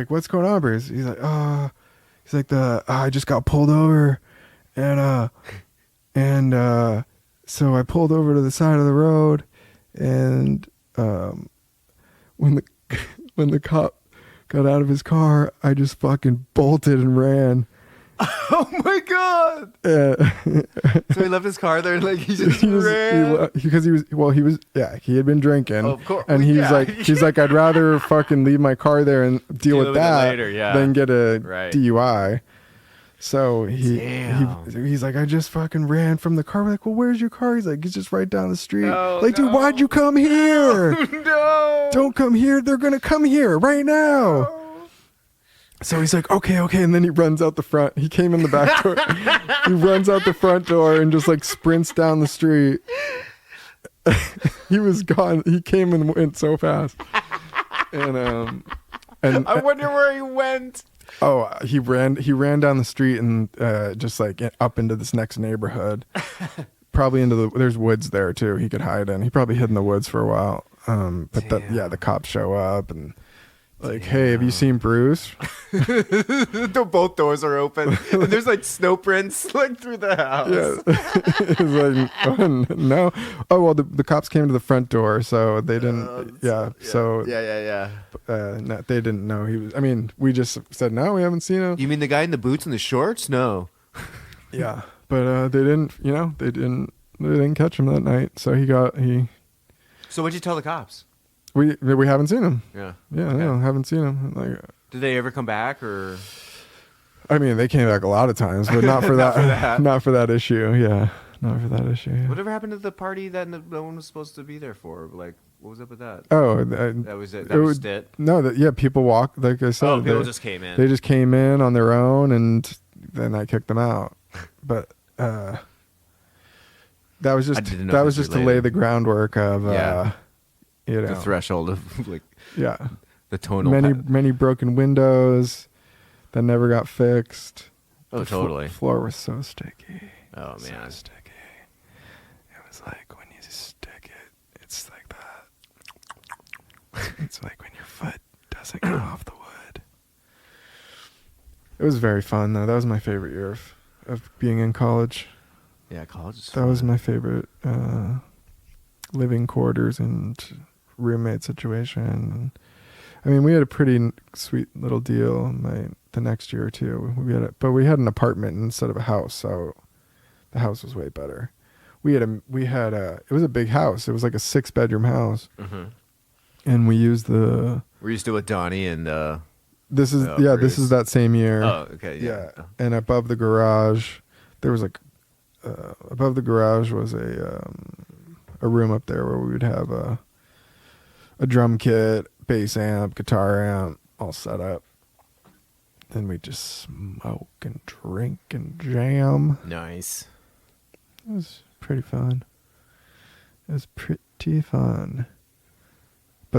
what's going on, Bruce? He's like, I just got pulled over, and so I pulled over to the side of the road, and when the cop got out of his car, I just fucking bolted and ran. Oh my god! So he left his car there, and like he just ran because he had been drinking. Oh, of course. And he's like, I'd rather fucking leave my car there and deal with that later, yeah. than get a Right. DUI. So he's like, I just fucking ran from the car. We're like, well, where's your car? He's like, it's just right down the street. Dude, why'd you come here? No! Don't come here. They're gonna come here right now. No. So he's like, okay, and then he runs out the front. He came in the back door. He runs out the front door and just like sprints down the street. He was gone. He came and went so fast. And I wonder where he went. Oh, he ran down the street and just like up into this next neighborhood. Probably there's woods there too. He could hide in. He probably hid in the woods for a while. But the cops show up and like, hey, have you seen Bruce? Both doors are open. And there's like snow prints like through the house. Yeah. He's like, oh, no. Oh, well, the cops came to the front door, so they didn't. So no, they didn't know he was. I mean, we just said no, we haven't seen him. You mean the guy in the boots and the shorts? No. Yeah, but they didn't. They didn't catch him that night. So he. So what'd you tell the cops? We haven't seen him. Yeah. Yeah, Okay. no, haven't seen him. Like, did they ever come back or? I mean, they came back a lot of times, but not for that. Not for that issue. Yeah, not for that issue. Yeah. Whatever happened to the party that no one was supposed to be there for? Like, what was up with that? Oh, that was it. That was it. No, people walked. Like I said, oh, people just came in. They just came in on their own, and then I kicked them out. But that was just to lay the groundwork of the threshold of like the tonal many broken windows that never got fixed. Oh, totally. The floor was so sticky. Oh man, so sticky. It was like when you stick it, it's like that. It's like when your foot doesn't come off the wood. It was very fun though. That was my favorite year of being in college. Yeah, college is That fun. was my favorite living quarters and roommate situation. I mean, we had a pretty sweet little deal the next year or two. We had an apartment instead of a house, so the house was way better. It was a big house. It was like a 6-bedroom house, and we used Were you still with Donnie and? This is that same year. Oh, okay, yeah. And above the garage, there was like above the garage was a room up there where we would have a drum kit, bass amp, guitar amp, all set up. Then we just smoke and drink and jam. Nice. It was pretty fun. But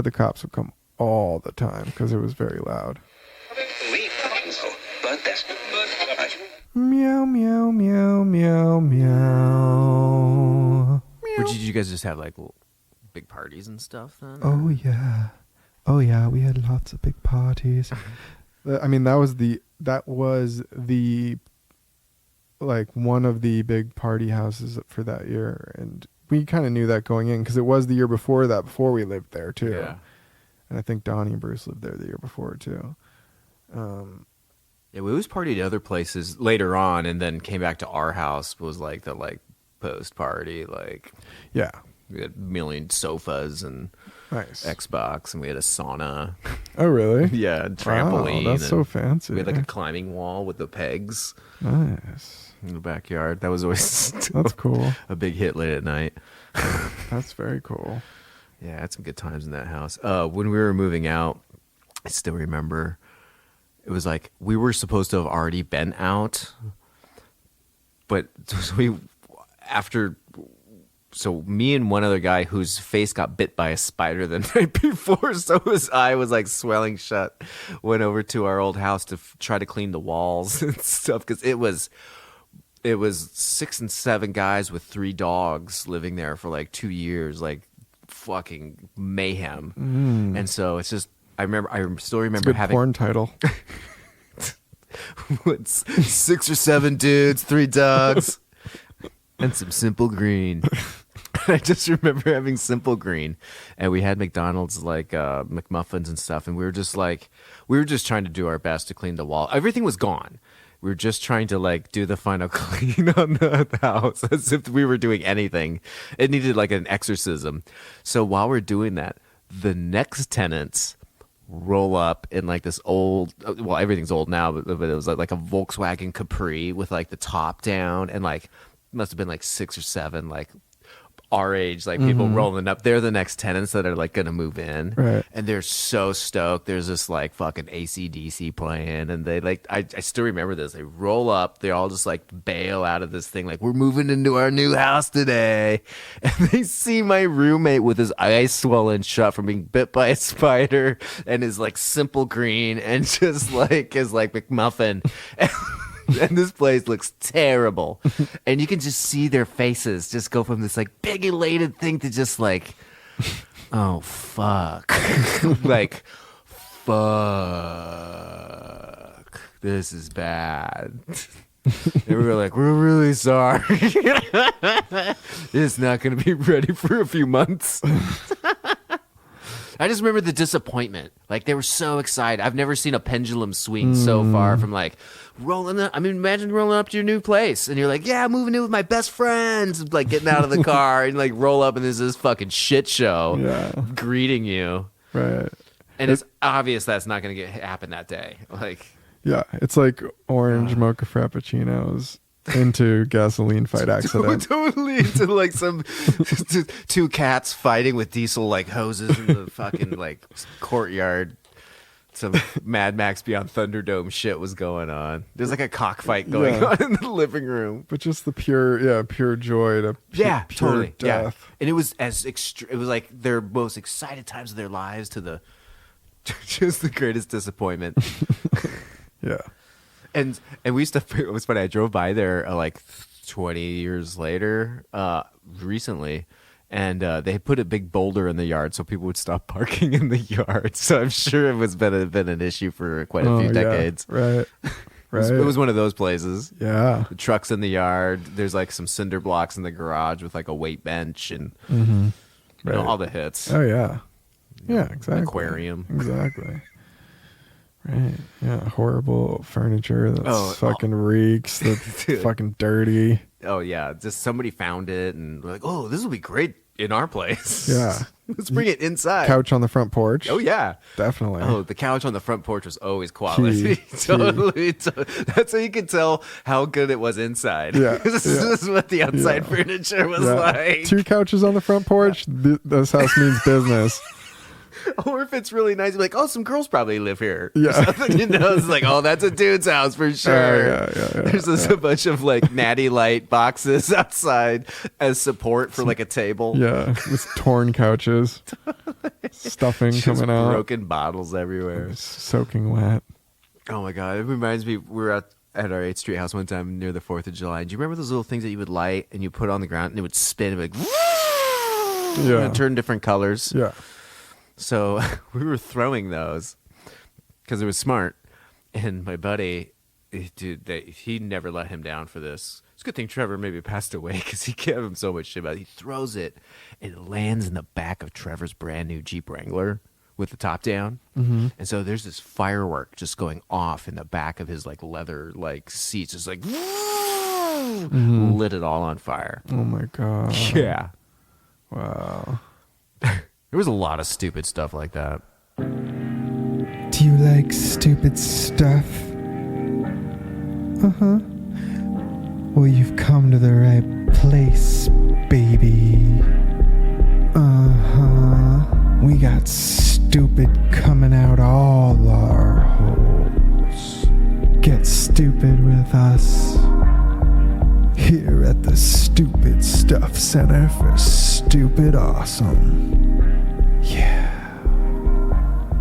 the cops would come all the time because it was very loud. Meow, meow, meow, meow, meow. Did you guys just have like big parties and stuff then? Oh yeah, we had lots of big parties. I mean, that was the like one of the big party houses for that year, and we kind of knew that going in because it was the year before that, before we lived there too. Yeah. And I think Donnie and Bruce lived there the year before too. Yeah, we always partied at other places later on, and then came back to our house. Was like the post party, yeah. We had a million sofas and Nice. Xbox, and we had a sauna. Oh, really? Yeah, trampoline. Wow, that's so fancy. We had like a climbing wall with the pegs Nice. in the backyard. That was always That's cool. a big hit late at night. That's very cool. Yeah, I had some good times in that house. When we were moving out, I still remember it was like we were supposed to have already been out, but so we after so me and one other guy whose face got bit by a spider the night before, so his eye was like swelling shut, went over to our old house to try to clean the walls and stuff, because it was 6 and 7 guys with 3 dogs living there for like 2 years, like fucking mayhem. And so it's just, I still remember It's a good porn title. It's 6 or 7 dudes, 3 dogs, and some Simple Green. I just remember having Simple Green, and we had McDonald's like McMuffins and stuff, and we were just trying to do our best to clean the wall. Everything was gone. We were just trying to like do the final clean on the house, as if we were doing anything. It needed like an exorcism. So while we're doing that, the next tenants roll up in like this old, well, everything's old now, but it was like a Volkswagen Capri with like the top down, and like must have been like 6 or 7 like our age, like people rolling up. They're the next tenants that are like gonna move in, right? And they're so stoked. There's this like fucking AC/DC playing, and they like, I still remember this. They roll up, they all just like bail out of this thing, like, we're moving into our new house today, and they see my roommate with his eyes swollen shut from being bit by a spider, and his like Simple Green, and just like his like McMuffin. And this place looks terrible, and you can just see their faces just go from this like big elated thing to just like, oh fuck, like fuck, this is bad. And we were like, we're really sorry. It's not going to be ready for a few months. I just remember the disappointment. Like, they were so excited. I've never seen a pendulum swing so far from like rolling up. I mean, imagine rolling up to your new place and you're like, yeah, I'm moving in with my best friends. Like, getting out of the car and like roll up and there's this fucking shit show greeting you. Right. And it's obvious that's not going to happen that day. Like, yeah, it's like orange mocha frappuccinos into gasoline fight accident. Totally into like some 2 cats fighting with diesel like hoses in the fucking like courtyard. Some Mad Max Beyond Thunderdome shit was going on. There's like a cockfight going on in the living room. But just the pure joy to pure totally death. And it was it was like their most excited times of their lives to the just the greatest disappointment. Yeah. And we used to, it was funny, I drove by there like 20 years later, recently, and they put a big boulder in the yard so people would stop parking in the yard. So I'm sure it was been an issue for quite a few decades. Right. Right. It was one of those places. Yeah. The trucks in the yard. There's like some cinder blocks in the garage with like a weight bench and you know, all the hits. Oh, yeah. Yeah, exactly. Aquarium. Exactly. Right. Yeah. Horrible furniture that's fucking reeks. That's fucking dirty. Oh, yeah. Just somebody found it and like, oh, this will be great in our place. Yeah. Let's bring it inside. Couch on the front porch. Oh, yeah. Definitely. Oh, the couch on the front porch was always quality. Totally. That's how you can tell how good it was inside. Yeah. This is what the outside furniture was like. 2 couches on the front porch. This house means business. Or if it's really nice, you're like, oh, some girls probably live here. Yeah. Or something, you know, it's like, oh, that's a dude's house for sure. Yeah. There's just a bunch of like Natty Light boxes outside as support for like a table. Yeah, with torn couches, stuffing Just coming out, broken bottles everywhere, soaking wet. Oh my god, it reminds me. We were at our 8th Street house one time near the 4th of July. Do you remember those little things that you would light and you put on the ground and it would spin and like, and it'd turn different colors? Yeah. So we were throwing those because it was smart. And my buddy, dude, he never let him down for this. It's a good thing Trevor maybe passed away because he gave him so much shit about it. He throws it and it lands in the back of Trevor's brand new Jeep Wrangler with the top down. Mm-hmm. And so there's this firework just going off in the back of his like leather like seats. Just like lit it all on fire. Oh my god. Yeah. Wow. There was a lot of stupid stuff like that. Do you like stupid stuff? Uh-huh. Well, you've come to the right place, baby. Uh-huh. We got stupid coming out all our holes. Get stupid with us here here at the Stupid Stuff Center for Stupid Awesome. Yeah.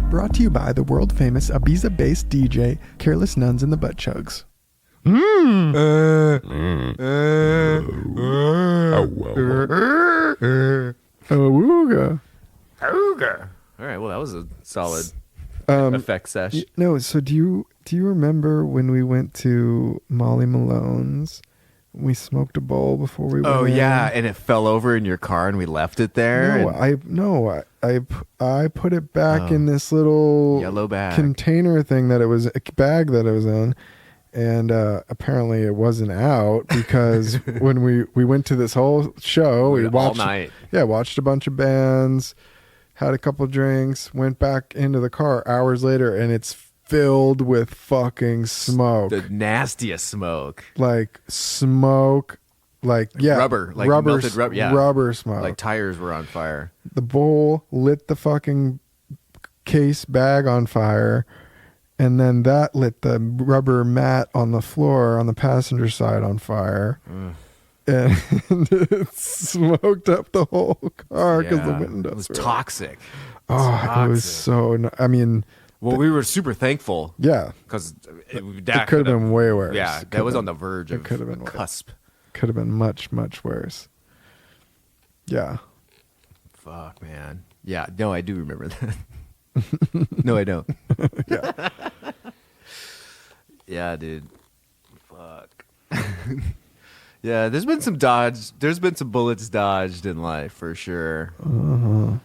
Brought to you by the world famous Ibiza-based DJ Careless Nuns and the Butt Chugs. Awooga. All right, well, that was a solid effect sesh. No, so do you remember when we went to Molly Malone's? We smoked a bowl before we went. Oh in? yeah, and it fell over in your car, and we left it there. I put it back in this little yellow bag container thing that it was a bag that it was in, and apparently it wasn't out because when we went to this whole show, we watched all night. Yeah, watched a bunch of bands, had a couple drinks, went back into the car hours later, and it's filled with fucking smoke. The nastiest smoke. Like smoke, rubber, like melted rubber. Yeah, rubber smoke. Like tires were on fire. The bowl lit the fucking case bag on fire, and then that lit the rubber mat on the floor on the passenger side on fire. And it smoked up the whole car because the windows it was were toxic. It was so. I mean. Well, we were super thankful. Yeah. Because it could have been way worse. Yeah, that was on the verge of the cusp. Could have been much, much worse. Yeah. Fuck, man. Yeah, no, I do remember that. No, I don't. Yeah. Yeah, dude. Fuck. Yeah, there's been some bullets dodged in life, for sure. Uh-huh.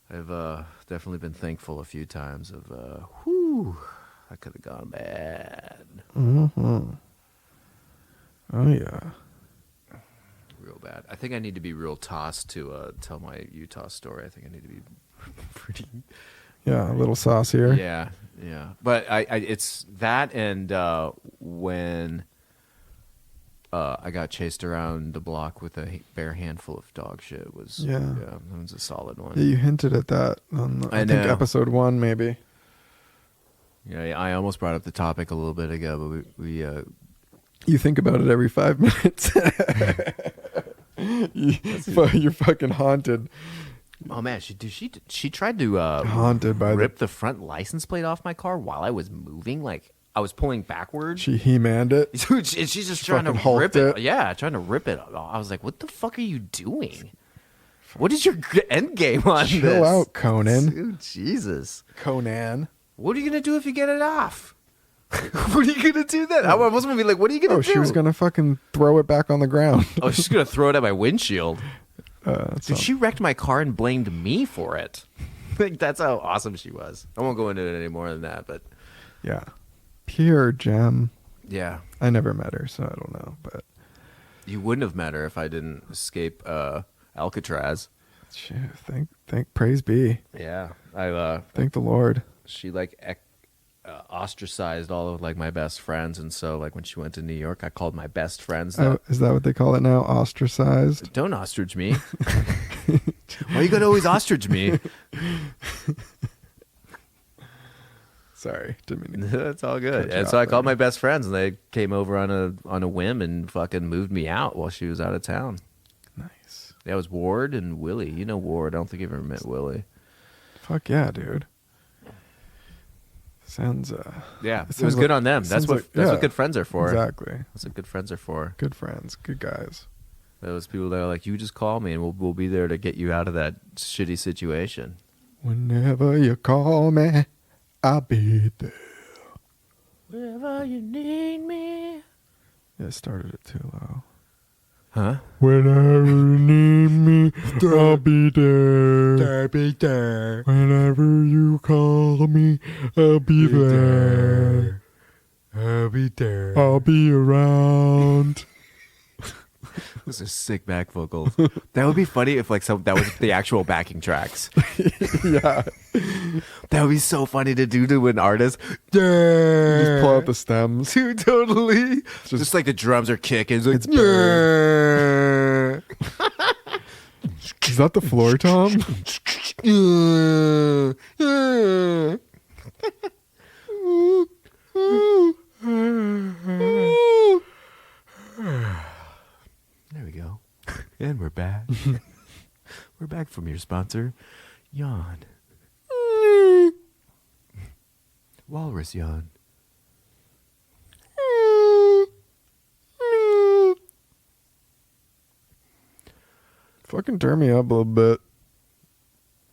I've definitely been thankful a few times of, that could have gone bad. Uh-huh. Oh, yeah. Real bad. I think I need to be real tossed to tell my Utah story. I think I need to be pretty... Yeah, a little saucier. Yeah, yeah. But I it's that and when I got chased around the block with a bare handful of dog shit was that was a solid one. Yeah, you hinted at that on I think episode 1 maybe. Yeah, I almost brought up the topic a little bit ago, but we you think about it every 5 minutes. You're fucking haunted. Oh man, she tried to haunted by rip the front license plate off my car while I was moving. Like I was pulling backwards. She He-Manned it. Dude, she's just trying to rip it. Yeah, trying to rip it. I was like, what the fuck are you doing? What is your end game on this? Chill out, Conan. Dude, Jesus. Conan. What are you going to do if you get it off? What are you going to do then? I was going to be like, what are you going to do? She was going to fucking throw it back on the ground. Oh, she's going to throw it at my windshield. Dude, she wrecked my car and blamed me for it. Like, that's how awesome she was. I won't go into it any more than that, but... Yeah. Pure gem. Yeah. I never met her, so I don't know, but... You wouldn't have met her if I didn't escape Alcatraz. Shit, thank praise be. Yeah. Thank the Lord. She, like, ostracized all of, like, my best friends, and so, like, when she went to New York, I called my best friends... is that what they call it now? Ostracized? Don't ostrich me. Why you gotta always ostrich me? Sorry, didn't mean That's all good. And so I called my best friends, and they came over on a whim and fucking moved me out while she was out of town. Nice. Yeah, it was Ward and Willie. You know Ward. I don't think you've ever met Willie. Fuck yeah, dude. Sounds yeah, it was good on them. That's what good friends are for. Exactly. That's what good friends are for. Good friends, good guys. Those people that are like, you just call me and we'll be there to get you out of that shitty situation. Whenever you call me, I'll be there. Wherever you need me. Yeah, I started it too low. Huh? Whenever you need me, I'll be there. I'll be there. Whenever you call me, I'll be there. I'll be there. I'll be around. Those are sick back vocals. That would be funny if that was the actual backing tracks. Yeah. That would be so funny to do to an artist. Just pull out the stems. Dude, totally. Just like the drums are kicking. It's like, is that the floor tom? And we're back. We're back from your sponsor, Yawn. Walrus yawn. Fucking turn me up a little bit.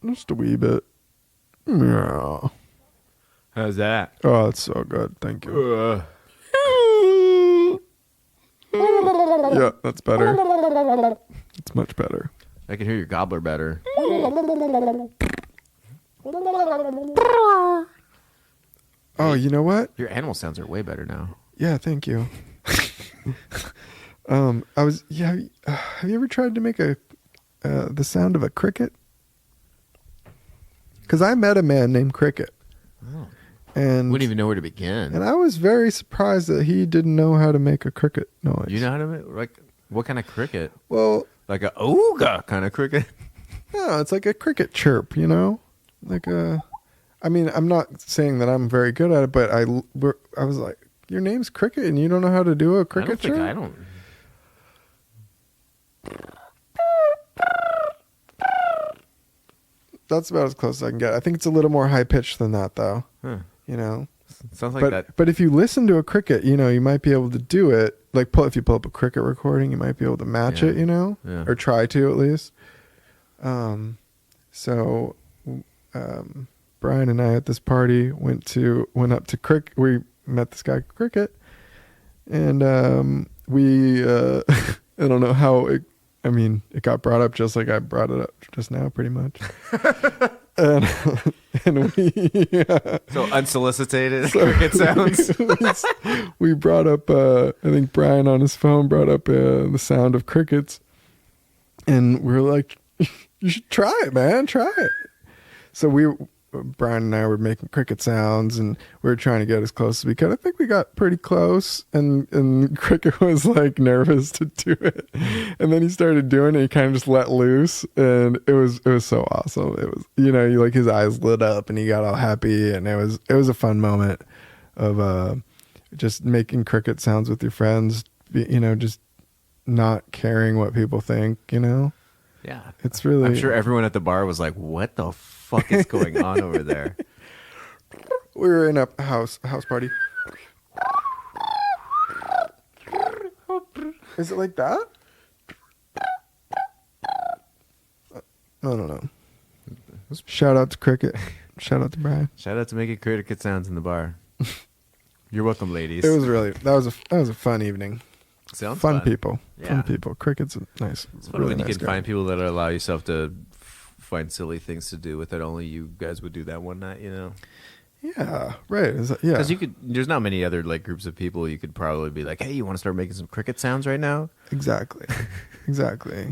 Just a wee bit. Yeah. How's that? Oh, it's so good. Thank you. Yeah, that's better. It's much better. I can hear your gobbler better. Oh, you know what? Your animal sounds are way better now. Yeah, thank you. Have you ever tried to make the sound of a cricket? Because I met a man named Cricket. Oh. And Wouldn't even know where to begin. And I was very surprised that he didn't know how to make a cricket noise. You know how to make, like, what kind of cricket? Well, Like a ooga kind of cricket? no, it's like a cricket chirp, you know? I mean, I'm not saying that I'm very good at it, but I was like, your name's Cricket and you don't know how to do a cricket chirp? I don't. That's about as close as I can get. I think it's a little more high pitched than that, though. Huh. You know? Sounds like that. But if you listen to a cricket, you know, you might be able to do it. Like, if you pull up a cricket recording, you might be able to match it, you know? Yeah. Or try to, at least. Brian and I at this party went up to Cricket. We met this guy Cricket. And we, I don't know how it got brought up just like I brought it up just now, pretty much. and we So unsolicited cricket sounds. we brought up I think Brian on his phone brought up the sound of crickets, and we were like, you should try it, man, try it. So Brian and I were making cricket sounds, and we were trying to get as close as we could. I think we got pretty close, and Cricket was like nervous to do it, and then he started doing it. He kind of just let loose, and it was so awesome. It was, you know, like his eyes lit up, and he got all happy, and it was a fun moment of just making cricket sounds with your friends. You know, just not caring what people think. You know. Yeah. It's really. I'm sure everyone at the bar was like, what the fuck is going on over there? We were in a house party. Is it like that? I don't know. Shout out to Cricket. Shout out to Brian. Shout out to making cricket sounds in the bar. You're welcome, ladies. It was really that was a fun evening. Sounds fun fun. people. Yeah. Fun people. Cricket's a nice. It's fun really when you nice can guy. find people that allow yourself to find silly things to do with it. Only you guys would do that one night, you know? Yeah, right. Yeah. Because there's not many other like groups of people you could probably be like, hey, you want to start making some cricket sounds right now? Exactly. It's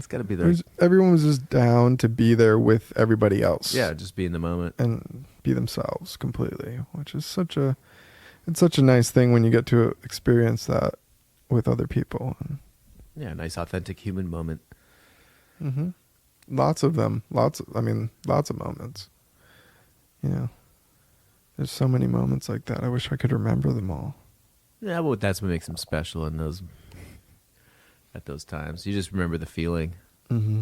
got to be there. Everyone was just down to be there with everybody else. Yeah, just be in the moment. And be themselves completely, which is such a nice thing when you get to experience that with other people. Yeah, nice authentic human moment. Mm-hmm. Lots of them. Lots of moments. You know, there's so many moments like that. I wish I could remember them all. Yeah, but that's what makes them special at those times. You just remember the feeling. Mm-hmm.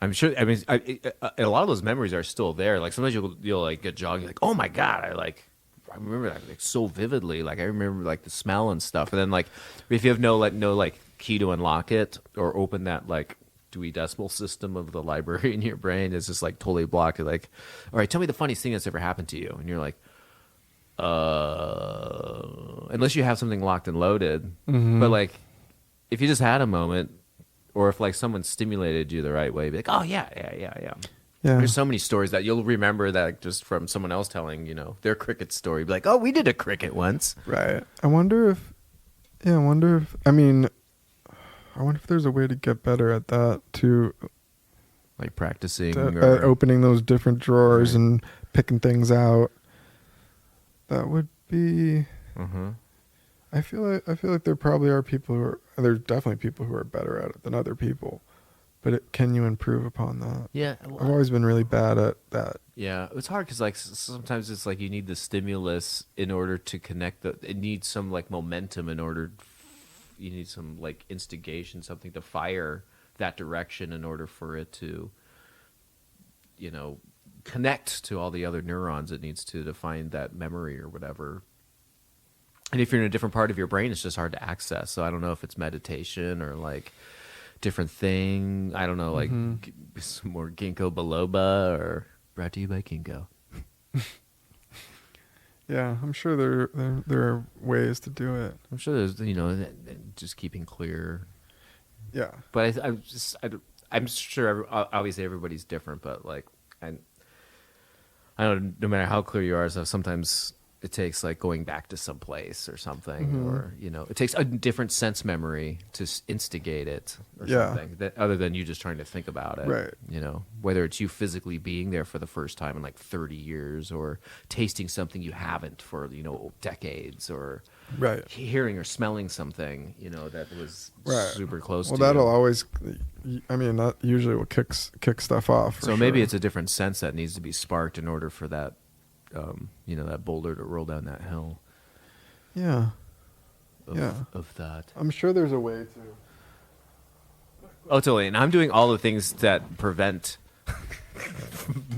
I'm sure. I mean, a lot of those memories are still there. Like sometimes you'll like get jogging, like, oh my god, I remember that like so vividly. Like I remember like the smell and stuff. And then like if you have no key to unlock it or open that like Dewey Decimal System of the library in your brain, it's just like totally blocked. You're like, all right, tell me the funniest thing that's ever happened to you. And you're like, unless you have something locked and loaded. Mm-hmm. But like if you just had a moment, or if like someone stimulated you the right way, be like, oh yeah. Yeah. There's so many stories that you'll remember that just from someone else telling, you know, their cricket story. Be like, oh, we did a cricket once. Right. I wonder if there's a way to get better at that too. Like practicing Opening those different drawers Right. and picking things out. That would be. Uh-huh. I feel like there probably are people there's definitely people who are better at it than other people. But can you improve upon that? Yeah. I've always been really bad at that. Yeah, it's hard because like sometimes it's like you need the stimulus in order to connect. It needs some like momentum in order. You need some like instigation, something to fire that direction in order for it to, connect to all the other neurons it needs to find that memory or whatever. And if you're in a different part of your brain, it's just hard to access. So I don't know if it's meditation or like different thing. I don't know, like some more ginkgo biloba, or brought to you by Ginkgo. Yeah, I'm sure there are ways to do it. I'm sure there's, just keeping clear. Yeah. But I'm sure obviously everybody's different, but like I don't know, no matter how clear you are, so sometimes it takes like going back to some place or something, or it takes a different sense memory to instigate it or something, that other than you just trying to think about it. Right. Whether it's you physically being there for the first time in like 30 years, or tasting something you haven't for decades, or right, hearing or smelling something that was super close to you. Well, that'll always, that usually will kick stuff off. So maybe it's a different sense that needs to be sparked in order for that that boulder to roll down that hill. Yeah. Of that. I'm sure there's a way to. Oh, totally. And I'm doing all the things that prevent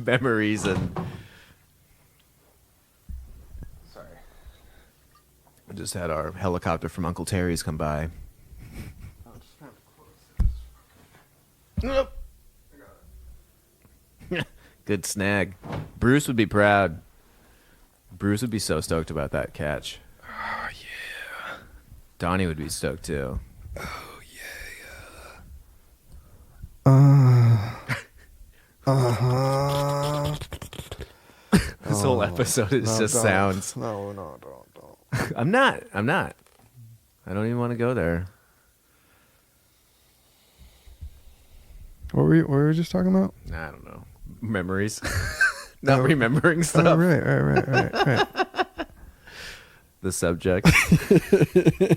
memories and. Sorry. We just had our helicopter from Uncle Terry's come by. Good snag. Bruce would be proud. Bruce would be so stoked about that catch. Oh, yeah. Donnie would be stoked too. Oh, yeah. Uh-huh. This whole episode is just sounds. No, don't. I'm not. I don't even want to go there. What were we just talking about? I don't know. Memories. Not remembering stuff. Oh, right. The subject.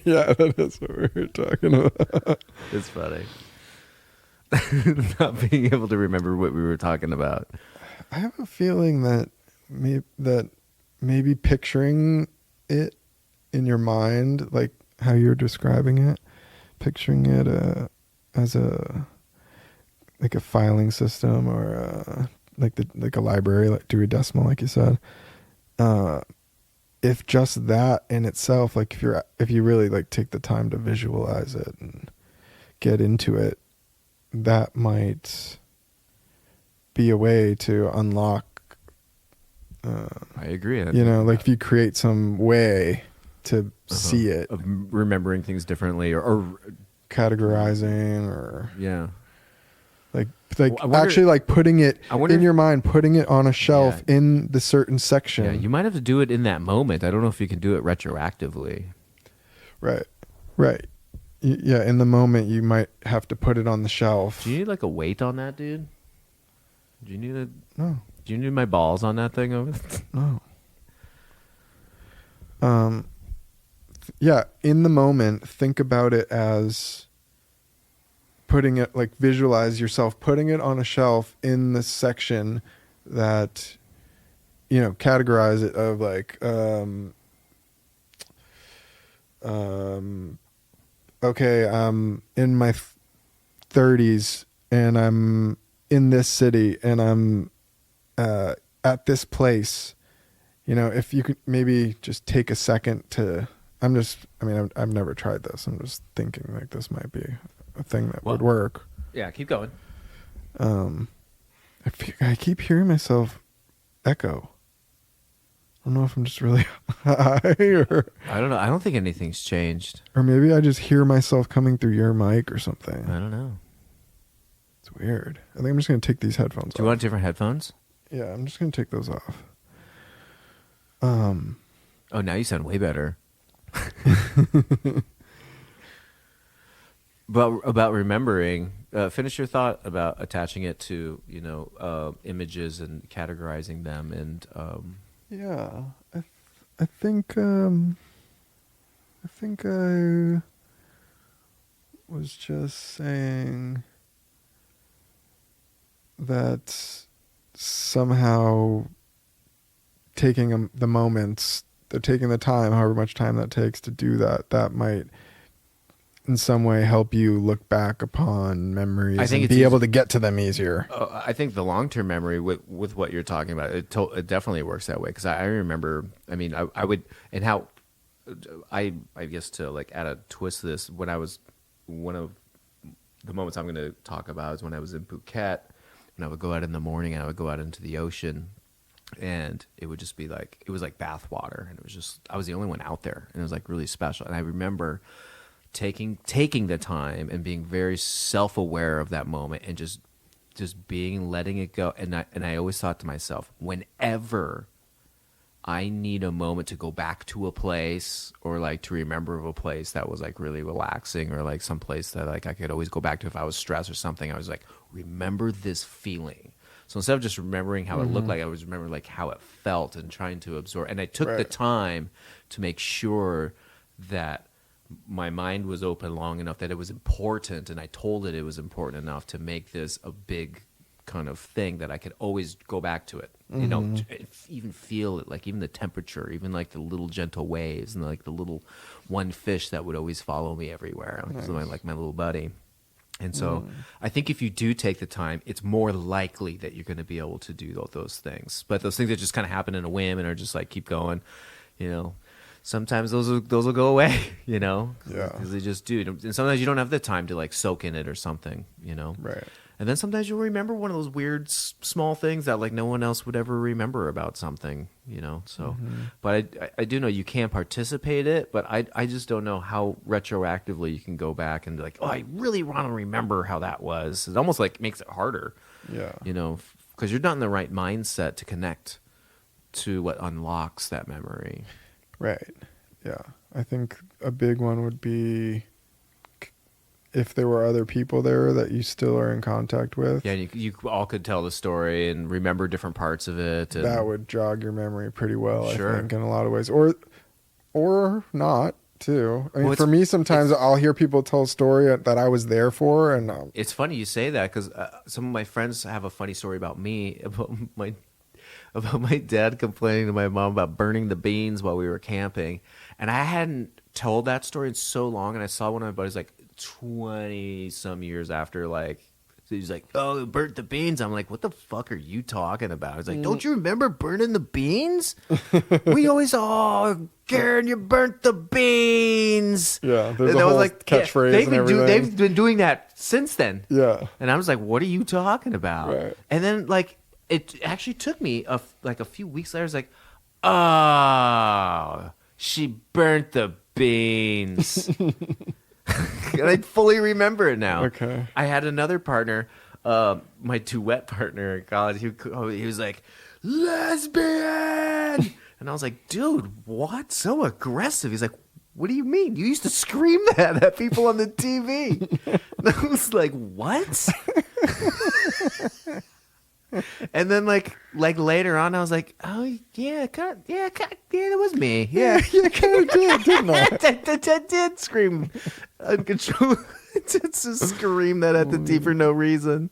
Yeah, that is what we were talking about. It's funny. Not being able to remember what we were talking about. I have a feeling that maybe picturing it in your mind, like how you're describing it, picturing it as a filing system, or like a library, like Dewey Decimal, like you said. If just that in itself, like if you really like take the time to visualize it and get into it, that might be a way to unlock. I agree. Like if you create some way to see it, of remembering things differently, or categorizing, or yeah. Like wonder, actually like putting it in your mind, putting it on a shelf in the certain section. Yeah, you might have to do it in that moment. I don't know if you can do it retroactively. Right. Yeah, in the moment you might have to put it on the shelf. Do you need like a weight on that, dude? Do you need No. Do you need my balls on that thing over there? No. Yeah, in the moment, think about it as putting it, like visualize yourself putting it on a shelf in the section that, categorize it of like, okay, I'm in my 30s and I'm in this city and I'm at this place. If you could maybe just take a second to, I've never tried this. I'm just thinking like this might be a thing that would work. Yeah, keep going. I keep hearing myself echo. I don't know if I'm just really high, or I don't know. I don't think anything's changed. Or maybe I just hear myself coming through your mic or something. I don't know. It's weird. I think I'm just going to take these headphones off. Do you want different headphones? Yeah, I'm just going to take those off. Oh, now you sound way better. But about remembering, finish your thought about attaching it to, images and categorizing them, and yeah, I think I was just saying that somehow taking the moments, taking the time, however much time that takes to do that, that might in some way help you look back upon memories I think and be able to get to them easier? I think the long-term memory with what you're talking about, it definitely works that way. Because I remember, I mean, I would, and how, I guess to like add a twist to this, when I was, one of the moments I'm going to talk about is when I was in Phuket, and I would go out in the morning and I would go out into the ocean, and it would just be like, it was like bath water, and it was just, I was the only one out there, and it was like really special. And I remember taking the time and being very self-aware of that moment, and just being, letting it go. And I always thought to myself, whenever I need a moment to go back to a place, or like to remember of a place that was like really relaxing, or like some place that like I could always go back to if I was stressed or something, I was like, remember this feeling. So instead of just remembering how it looked like, I was remembering like how it felt and trying to absorb. And I took the time to make sure that my mind was open long enough that it was important, and I told it was important enough to make this a big kind of thing that I could always go back to it. You know, even feel it, like even the temperature, even like the little gentle waves, and like the little one fish that would always follow me everywhere, like my little buddy. And so I think if you do take the time, it's more likely that you're going to be able to do those things. But those things that just kind of happen in a whim and are just like, keep going, you know, sometimes those will go away, you know, because they just do. And sometimes you don't have the time to like soak in it or something, you know. Right. And then sometimes you'll remember one of those weird small things that like no one else would ever remember about something, you know. So, but I do know you can participate it, but I just don't know how retroactively you can go back and be like, oh, I really want to remember how that was. It almost like makes it harder, you know, because you're not in the right mindset to connect to what unlocks that memory. Right. Yeah. I think a big one would be if there were other people there that you still are in contact with. Yeah, and you all could tell the story and remember different parts of it. And that would jog your memory pretty well, I think, in a lot of ways. Or not, too. I mean, for me, sometimes I'll hear people tell a story that I was there for. And it's funny you say that, because some of my friends have a funny story about me, about my dad complaining to my mom about burning the beans while we were camping. And I hadn't told that story in so long, and I saw one of my buddies like 20 some years after, like, he's like, oh, burnt the beans. I'm like, what the fuck are you talking about? He's like, don't you remember burning the beans? We always, oh, Karen, you burnt the beans. Yeah, there's a whole like, catchphrase and everything. They've been doing that since then. Yeah. And I was like, what are you talking about? Right. And then, like, it actually took me a few weeks later. I was like, oh, she burnt the beans. And I fully remember it now. Okay. I had another partner, my duet partner in college. He was like, lesbian. And I was like, dude, what? So aggressive. He's like, what do you mean? You used to scream that at people on the TV. And I was like, what? And then like later on, I was like, oh yeah, that was me. Yeah, you kind of did, didn't I? I did scream uncontrollably. Just scream that at the TV for no reason.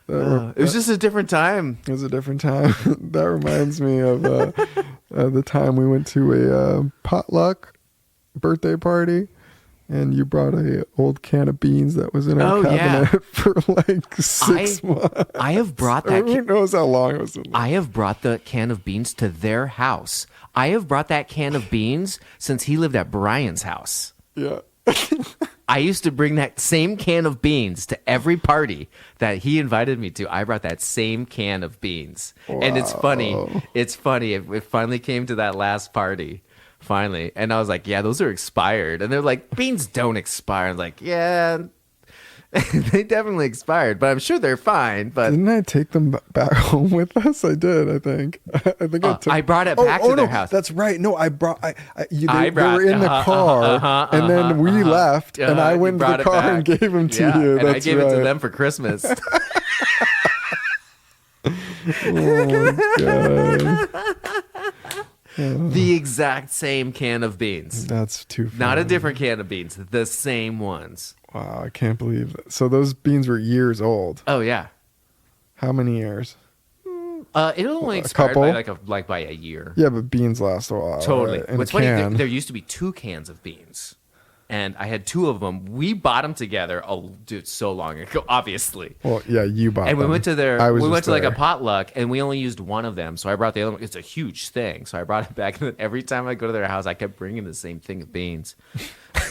It was just a different time. It was a different time. That reminds me of the time we went to a potluck birthday party. And you brought a old can of beans that was in our cabinet for like 6 months. I have brought that. Who knows how long it was in there? I have brought the can of beans to their house. I have brought that can of beans since he lived at Brian's house. Yeah. I used to bring that same can of beans to every party that he invited me to. I brought that same can of beans. Wow. And it's funny. It finally came to that last party. Finally. And I was like, yeah, those are expired. And they're like, beans don't expire. I'm like, yeah, they definitely expired, but I'm sure they're fine. But didn't I take them back home with us? I did, I think. I brought it back to their house. That's right. No, they were in the car, and then we left, and I went in the car and gave them to you. And I gave it to them for Christmas. Oh, my God. The exact same can of beans. That's too funny. Not a different can of beans. The same ones. Wow, I can't believe that. So those beans were years old. Oh, yeah. How many years? It only expired by by a year. Yeah, but beans last a while. Totally. Right? What's funny, there used to be 2 cans of beans. and I had 2 of them. We bought them together. Oh, dude, so long ago, obviously. Well, yeah, you bought And we them. went to I was like a there. potluck, and we only used one of them. So I brought the other one. It's a huge thing. So I brought it back, and then every time I go to their house, I kept bringing the same thing of beans.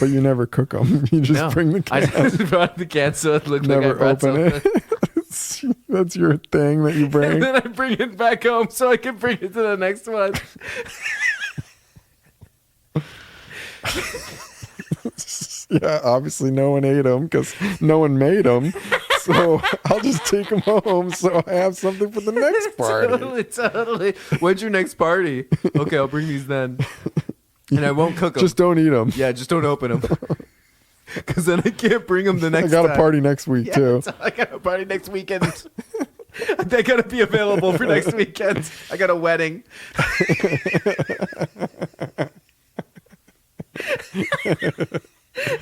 But you never cook them. You just No, bring the I can. just brought the can so it looked like I Never brought open something. it. That's your thing that you And bring. then I bring it back home so I can bring it to the next one. Yeah, obviously no one ate them because no one made them. So I'll just take them home so I have something for the next party. Totally. When's your next party? Okay, I'll bring these then. And I won't cook them. Just don't eat them. Yeah, just don't open them. Because then I can't bring them the I next got time. a party next week Yeah, too. so I got a party next weekend. They gotta be available for next weekend. I got a wedding.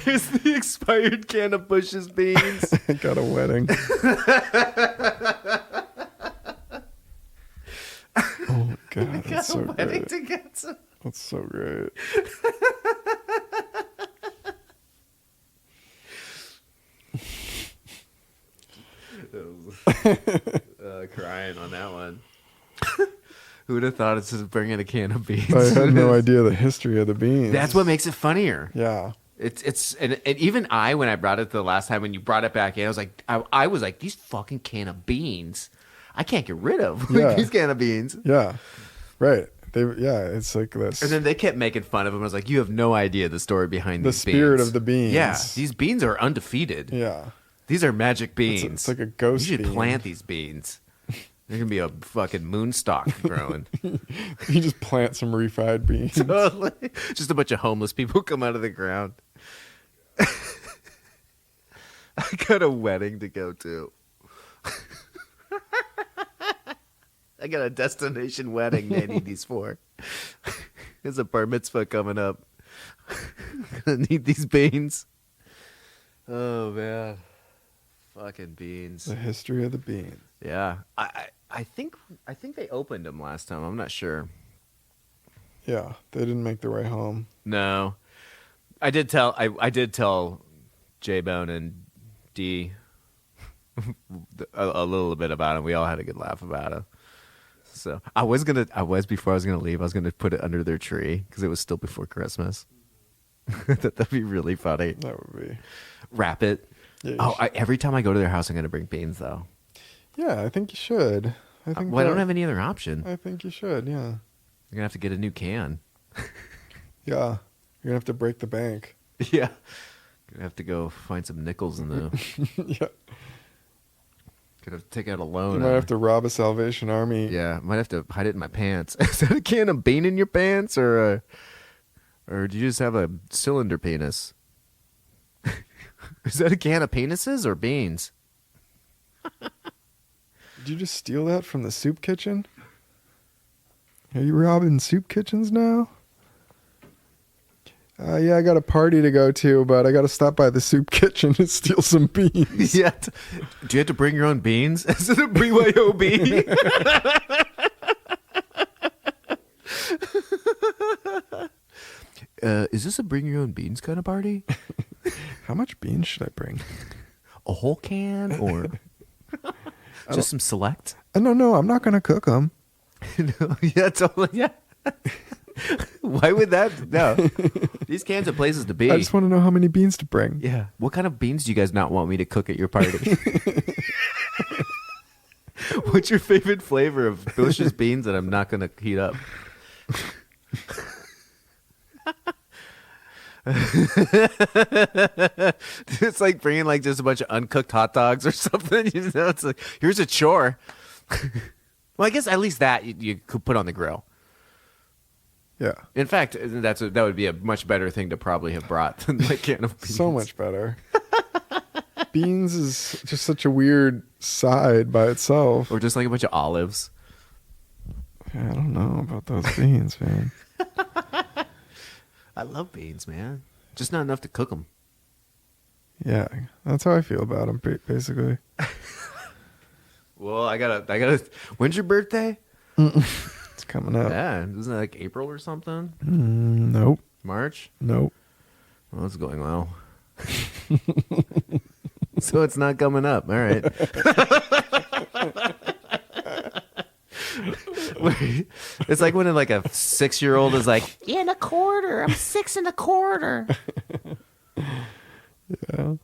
Here's the expired can of Bush's beans. I got a wedding. Oh my god, Got that's a so wedding great. to get some. That's so great. Crying on that one. Who would have thought it's just bringing a can of beans? I had no idea the history of the beans. That's what makes it funnier. Yeah. It's and even I, when I brought it the last time, when you brought it back in, I was like, these fucking can of beans, I can't get rid of Yeah. these can of beans. Yeah. Right. It's like this. And then they kept making fun of him. I was like, you have no idea the story behind The these spirit beans. of the beans. Yeah, these beans are undefeated. Yeah. These are magic beans. It's like a ghost You should bean. plant these beans. They're gonna be a fucking moonstalk growing. You just plant some refried beans. Totally. Just a bunch of homeless people come out of the ground. I got a wedding to go to. I got a destination wedding they need these for. There's a bar mitzvah coming up. Gonna need these beans. Oh man. Fucking beans. The history of the beans. Yeah. I think they opened them last time. I'm not sure. Yeah. They didn't make the way home. No. I did tell J-Bone and D a little bit about him. We all had a good laugh about him. So before I was gonna leave, I was gonna put it under their tree because it was still before Christmas. That'd be really funny. That would be. Wrap it. Yeah, you Oh, should- every time I go to their house, I'm gonna bring beans though. Yeah, I think you should. I think. Well, I don't have any other option. I think you should. Yeah. I'm gonna have to get a new can. Yeah. You're gonna have to break the bank. Yeah. Gonna have to go find some nickels in the. Yeah. Gonna take out a loan. You might have to rob a Salvation Army. Yeah, might have to hide it in my pants. Is that a can of bean in your pants, or do you just have a cylinder penis? Is that a can of penises or beans? Did you just steal that from the soup kitchen? Are you robbing soup kitchens now? Yeah, I got a party to go to, but I got to stop by the soup kitchen to steal some beans. Yeah. Do you have to bring your own beans? Is it a BYOB? Is this a bring your own beans kind of party? How much beans should I bring? A whole can or just some select? No, I'm not going to cook them. No, yeah, totally. Yeah. Why would that? No. These cans have places to be. I just want to know how many beans to bring. Yeah. What kind of beans do you guys not want me to cook at your party? What's your favorite flavor of Bush's beans that I'm not going to heat up? It's like bringing like just a bunch of uncooked hot dogs or something. You know, it's like, here's a chore. Well, I guess at least that you could put on the grill. Yeah. In fact, that would be a much better thing to probably have brought than the can of beans. So much better. Beans is just such a weird side by itself. Or just like a bunch of olives. I don't know about those beans, man. I love beans, man. Just not enough to cook them. Yeah, that's how I feel about them, basically. Well, I gotta. When's your birthday? It's coming up. Yeah, isn't it like April or something? Nope. March? Nope. Well, it's going well. So it's not coming up. All right. It's like when like a 6-year-old is like, yeah, and a quarter. I'm 6 1/4. Yeah.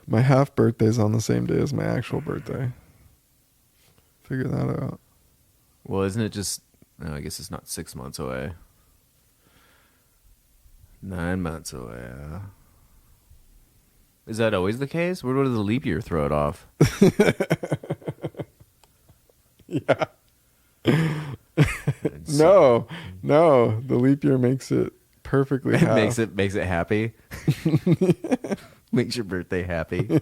My half birthday's on the same day as my actual birthday. Figure that out. Well, isn't it just... No, I guess it's not 6 months away. 9 months away. Is that always the case? Where does the leap year throw it off? Yeah. No. The leap year makes it perfectly half. Makes it happy. Makes your birthday happy.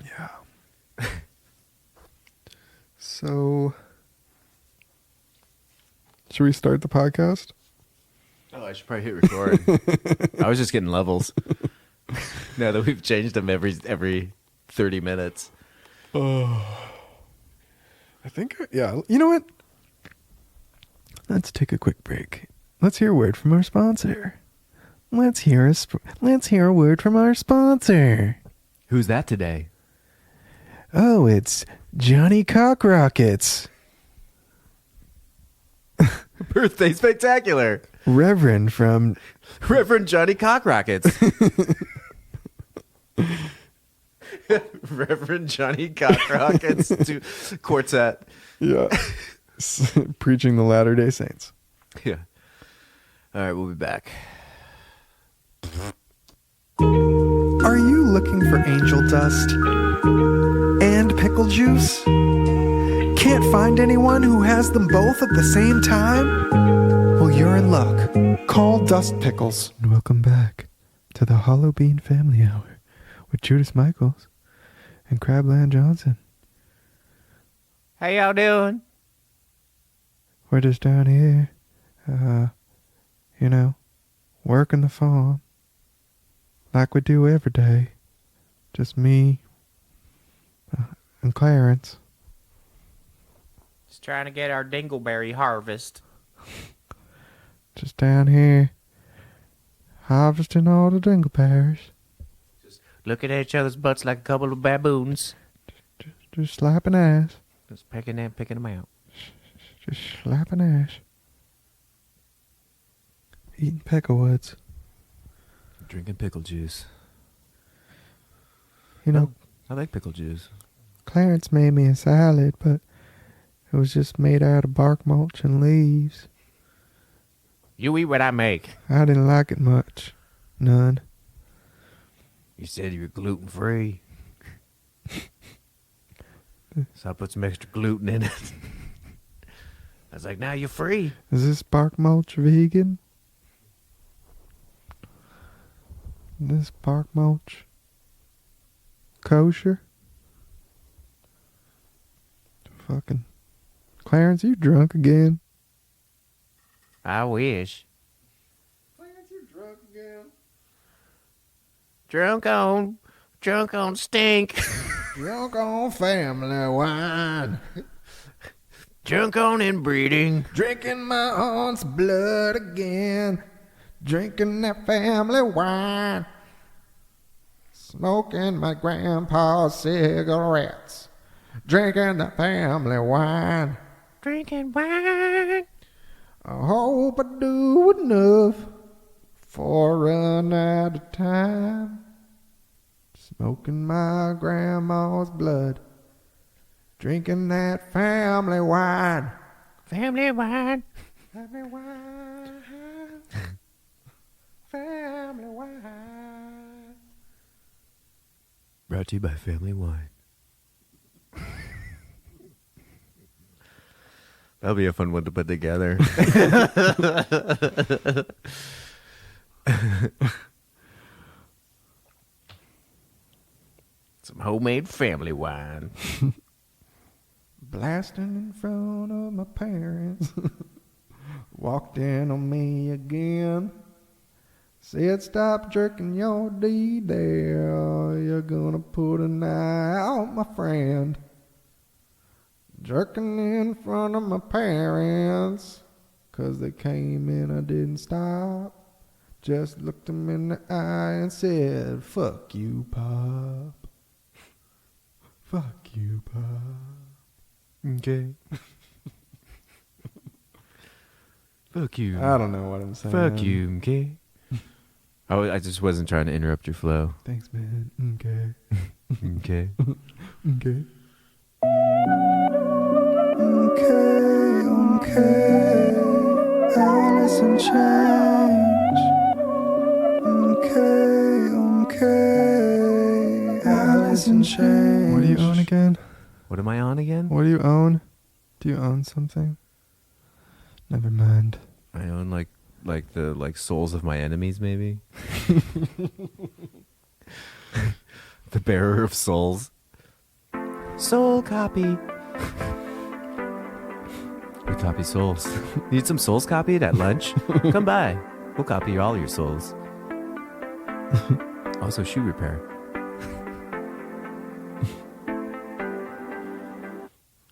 Yeah. So, should we start the podcast? Oh, I should probably hit record. I was just getting levels. Now that we've changed them every 30 minutes. I think, yeah. You know what? Let's take a quick break. Let's hear a word from our sponsor. Let's hear a word from our sponsor. Who's that today? Oh, it's Johnny Cockrockets. Birthday spectacular. Reverend Johnny Cockrockets. Reverend Johnny Cockrockets to quartet. Yeah. Preaching the Latter-day Saints. Yeah. All right, we'll be back. Are you looking for angel dust and pickle juice? Can't find anyone who has them both at the same time? Well, you're in luck. Call Dust Pickles. And welcome back to the Hollow Bean Family Hour with Judas Michaels and Crabland Johnson. How y'all doing? We're just down here, working the farm like we do every day. Just me and Clarence. Just trying to get our dingleberry harvest. Just down here harvesting all the dingleberries. Just looking at each other's butts like a couple of baboons. Just slapping ass. Just picking them out. Just slapping ass. Eating peckerwoods. Drinking pickle juice. You know, I like pickle juice. Clarence made me a salad, but it was just made out of bark mulch and leaves. You eat what I make. I didn't like it much. None. You said you were gluten-free. So I put some extra gluten in it. I was like, now you're free. Is this bark mulch vegan? This bark mulch kosher? Fucking Clarence, you drunk again? I wish. Clarence, you drunk again? Drunk on stink. Drunk on family wine. Drunk on inbreeding. Drinking my aunt's blood again. Drinking that family wine. Smoking my grandpa's cigarettes. Drinking the family wine. Drinking wine. I hope I do enough for run out of time. Smoking my grandma's blood. Drinking that family wine. Family wine. Family wine. Family wine. Brought to you by Family Wine. That'll be a fun one to put together. Some homemade family wine. Blasting in front of my parents. Walked in on me again. Said stop jerking your D there. You're gonna put an eye out, my friend. Jerking in front of my parents. 'Cause they came in, I didn't stop. Just looked them in the eye and said, fuck you, Pop. Fuck you, Pop. Okay. Fuck you. I don't know what I'm saying. Fuck you, okay? I just wasn't trying to interrupt your flow. Thanks, man. Okay. Okay. Okay. Okay. Alice and change. Okay. Alice and change. What do you own again? What am I on again? What do you own? Do you own something? Never mind. I own like the souls of my enemies, maybe. The bearer of souls. Soul copy. We copy souls. Need some souls copied at lunch? Come by. We'll copy all your souls. Also shoe repair.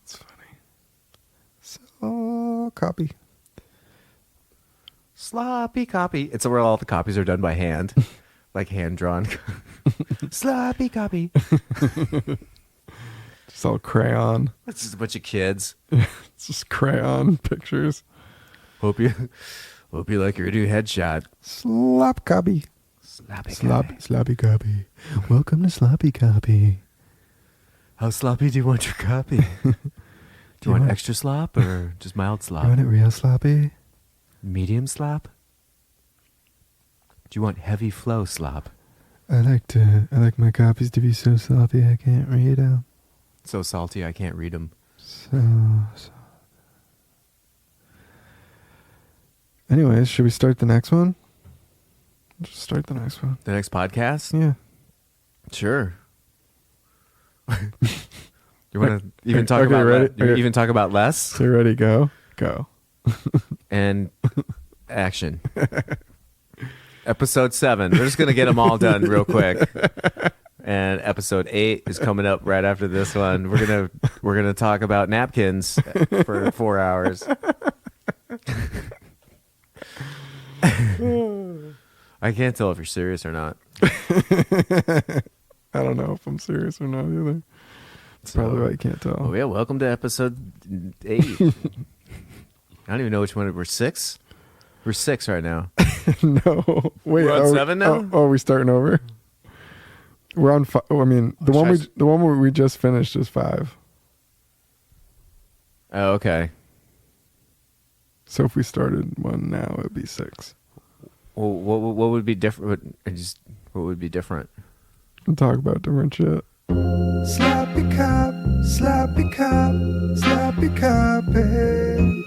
It's funny. So copy. Sloppy copy. It's where all the copies are done by hand. Like hand-drawn. Sloppy copy. Just all crayon. It's just a bunch of kids. It's just crayon pictures. Hope you like your new headshot. Slop copy. Sloppy copy. Sloppy copy. Welcome to Sloppy Copy. How sloppy do you want your copy? Do you want extra slop or just mild slop? You want it real sloppy? Medium slop? Do you want heavy flow slop? I like my copies to be so sloppy I can't read them. So salty I can't read them. So. Anyways, should we start the next one? Just start the next one. The next podcast? Yeah. Sure. You want to even talk Okay, about ready? you even talk about less So you ready? Go. Go. and action. Episode 7. We're just gonna get them all done real quick. And episode 8 is coming up right after this one. We're gonna talk about napkins for 4 hours. I can't tell if you're serious or not. I don't know if I'm serious or not either. That's probably why you can't tell. Oh yeah, welcome to episode 8. I don't even know which one. We're 6. We're 6 right now. No, wait. We're on 7 now? Oh, are we starting over? We're on 5. I mean, the one we just finished is 5. Oh, okay. So if we started one now, it'd be 6. Well, what would be different? What would be different? We'll talk about different shit. Sloppy cop, sloppy cop, sloppy copy.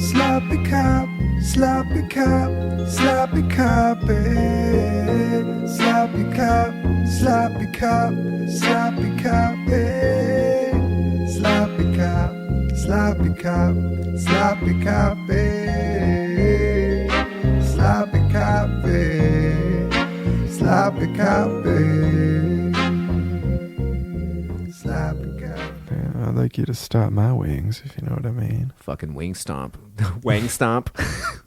Sloppy cop, sloppy cop, sloppy copy. Sloppy cop, sloppy cop, sloppy copy. Sloppy cop, sloppy cop, sloppy copy. Sloppy copy, sloppy copy. I'd like you to stop my wings, if you know what I mean. Fucking wing stomp. Wang stomp.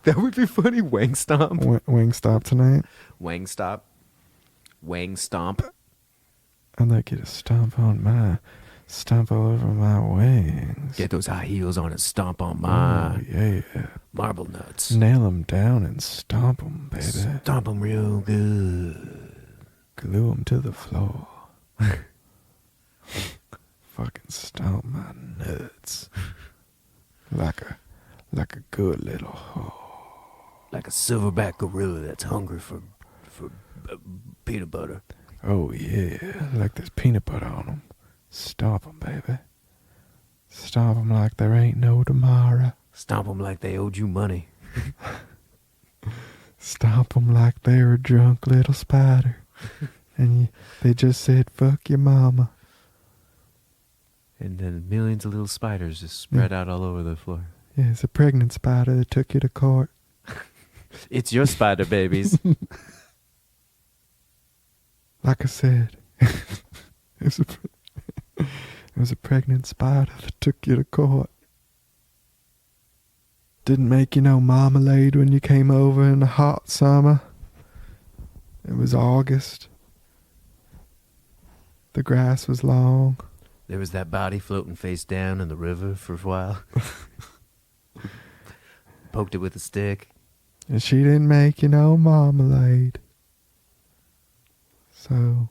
That would be funny. Wang stomp. Wing stop tonight. Wang stop. Wang stomp. I'd like you to stomp all over my wings. Get those high heels on and stomp on Oh, my yeah. marble nuts. Nail them down and stomp them, baby. Stomp them real good. Glue them to the floor. Fucking stomp my nuts. Like a good little hoe. Like a silverback gorilla that's hungry for peanut butter. Oh, yeah. Like there's peanut butter on them. Stomp them, baby. Stomp them like there ain't no tomorrow. Stomp them like they owed you money. Stomp them like they're a drunk little spider. And they just said, fuck your mama. And then millions of little spiders just spread out all over the floor. Yeah, it's a pregnant spider that took you to court. It's your spider babies. Like I said, it was a pregnant spider that took you to court. Didn't make you no marmalade when you came over in the hot summer. It was August. The grass was long. There was that body floating face down in the river for a while. Poked it with a stick. And she didn't make you no marmalade. So,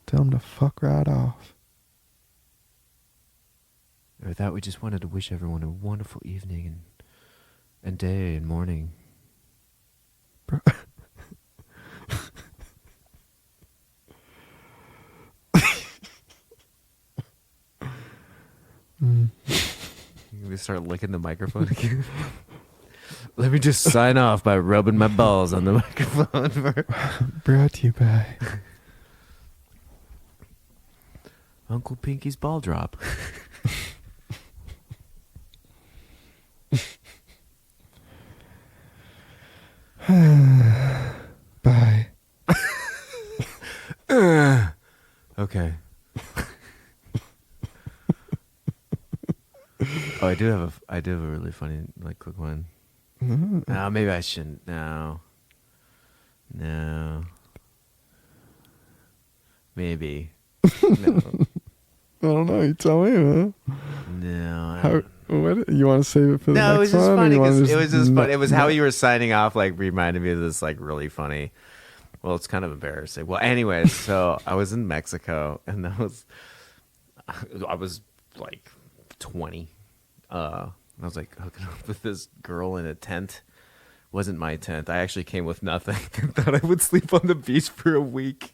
tell him to fuck right off. Or that we just wanted to wish everyone a wonderful evening and day and morning. Bro. We start licking the microphone again. Let me just sign off by rubbing my balls on the microphone. Brought to you by Uncle Pinky's ball drop. Bye. Okay. Oh, I do have a really funny, like, quick one. No, maybe I shouldn't. No. Maybe. No. I don't know. You tell me, man. No. What you want to save it for the No, it next was just one? funny Or you wanna because it was just funny. It was how no- you were signing off, like, reminded me of this, like, really funny. Well, it's kind of embarrassing. Well, anyways, so I was in Mexico, and I was like 20. I was like hooking up with this girl in a tent. Wasn't my tent. I actually came with nothing. Thought I would sleep on the beach for a week.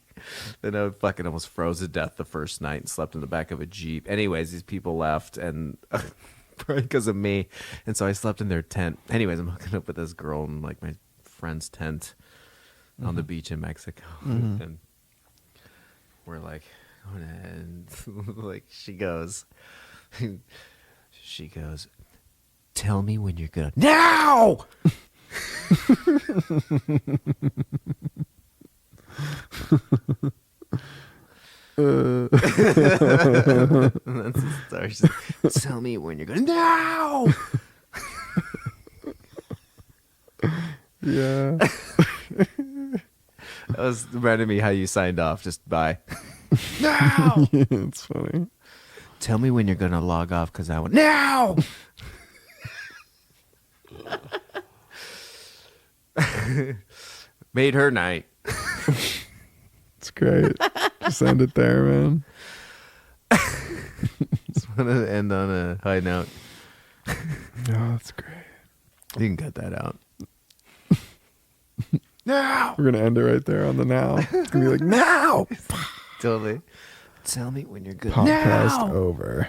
Then I fucking almost froze to death the first night and slept in the back of a Jeep. Anyways, these people left, and probably because of me. And so I slept in their tent. Anyways, I'm hooking up with this girl in like my friend's tent on the beach in Mexico. And we're like, and like she goes, tell me when you're gonna now. And that's the story. She's like, tell me when you're gonna now. Yeah. That was reminded me how you signed off. Just bye. Now. Yeah, it's funny. Tell me when you're gonna log off because I want now. Made her night. It's great. Just end it there, man. Just want to end on a high note. Oh, that's great. You can cut that out. Now. We're gonna end it right there on the now. It's gonna be like now. Totally. Tell me when you're good. Podcast Now. over.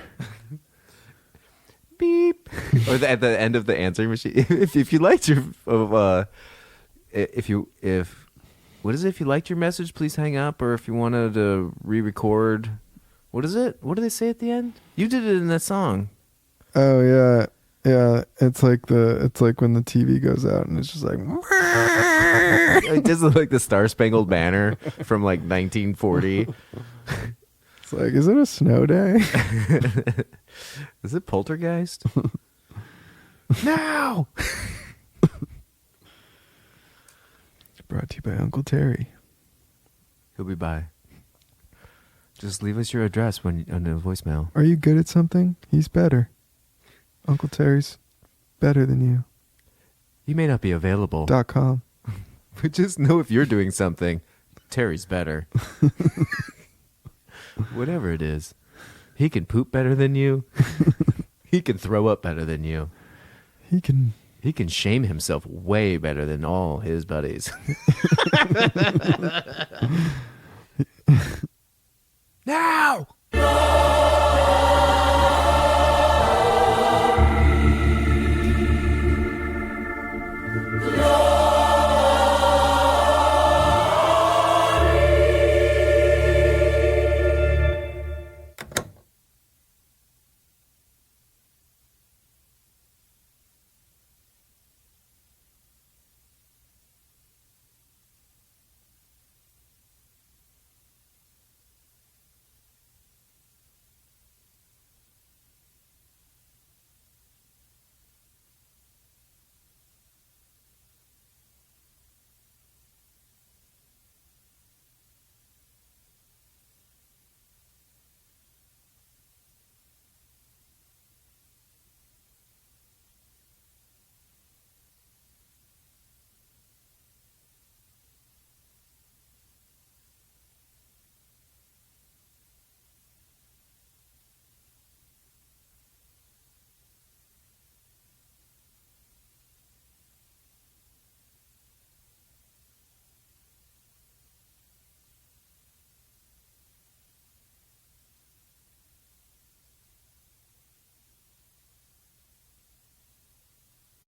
Beep. Or at the end of the answering machine. If you liked your if what is it? If you liked your message, please hang up. Or if you wanted to re-record, what is it? What do they say at the end? You did it in that song. Oh yeah, yeah. It's like when the TV goes out and it's just like. It does look like the Star Spangled Banner from like 1940. It's like, is it a snow day? Is it Poltergeist? Now. Brought to you by Uncle Terry. He'll be by. Just leave us your address on the voicemail. Are you good at something? He's better. Uncle Terry's better than you. He may not be available. .com. But just know if you're doing something, Terry's better. Whatever it is. He can poop better than you. He can throw up better than you. He can shame himself way better than all his buddies. Now!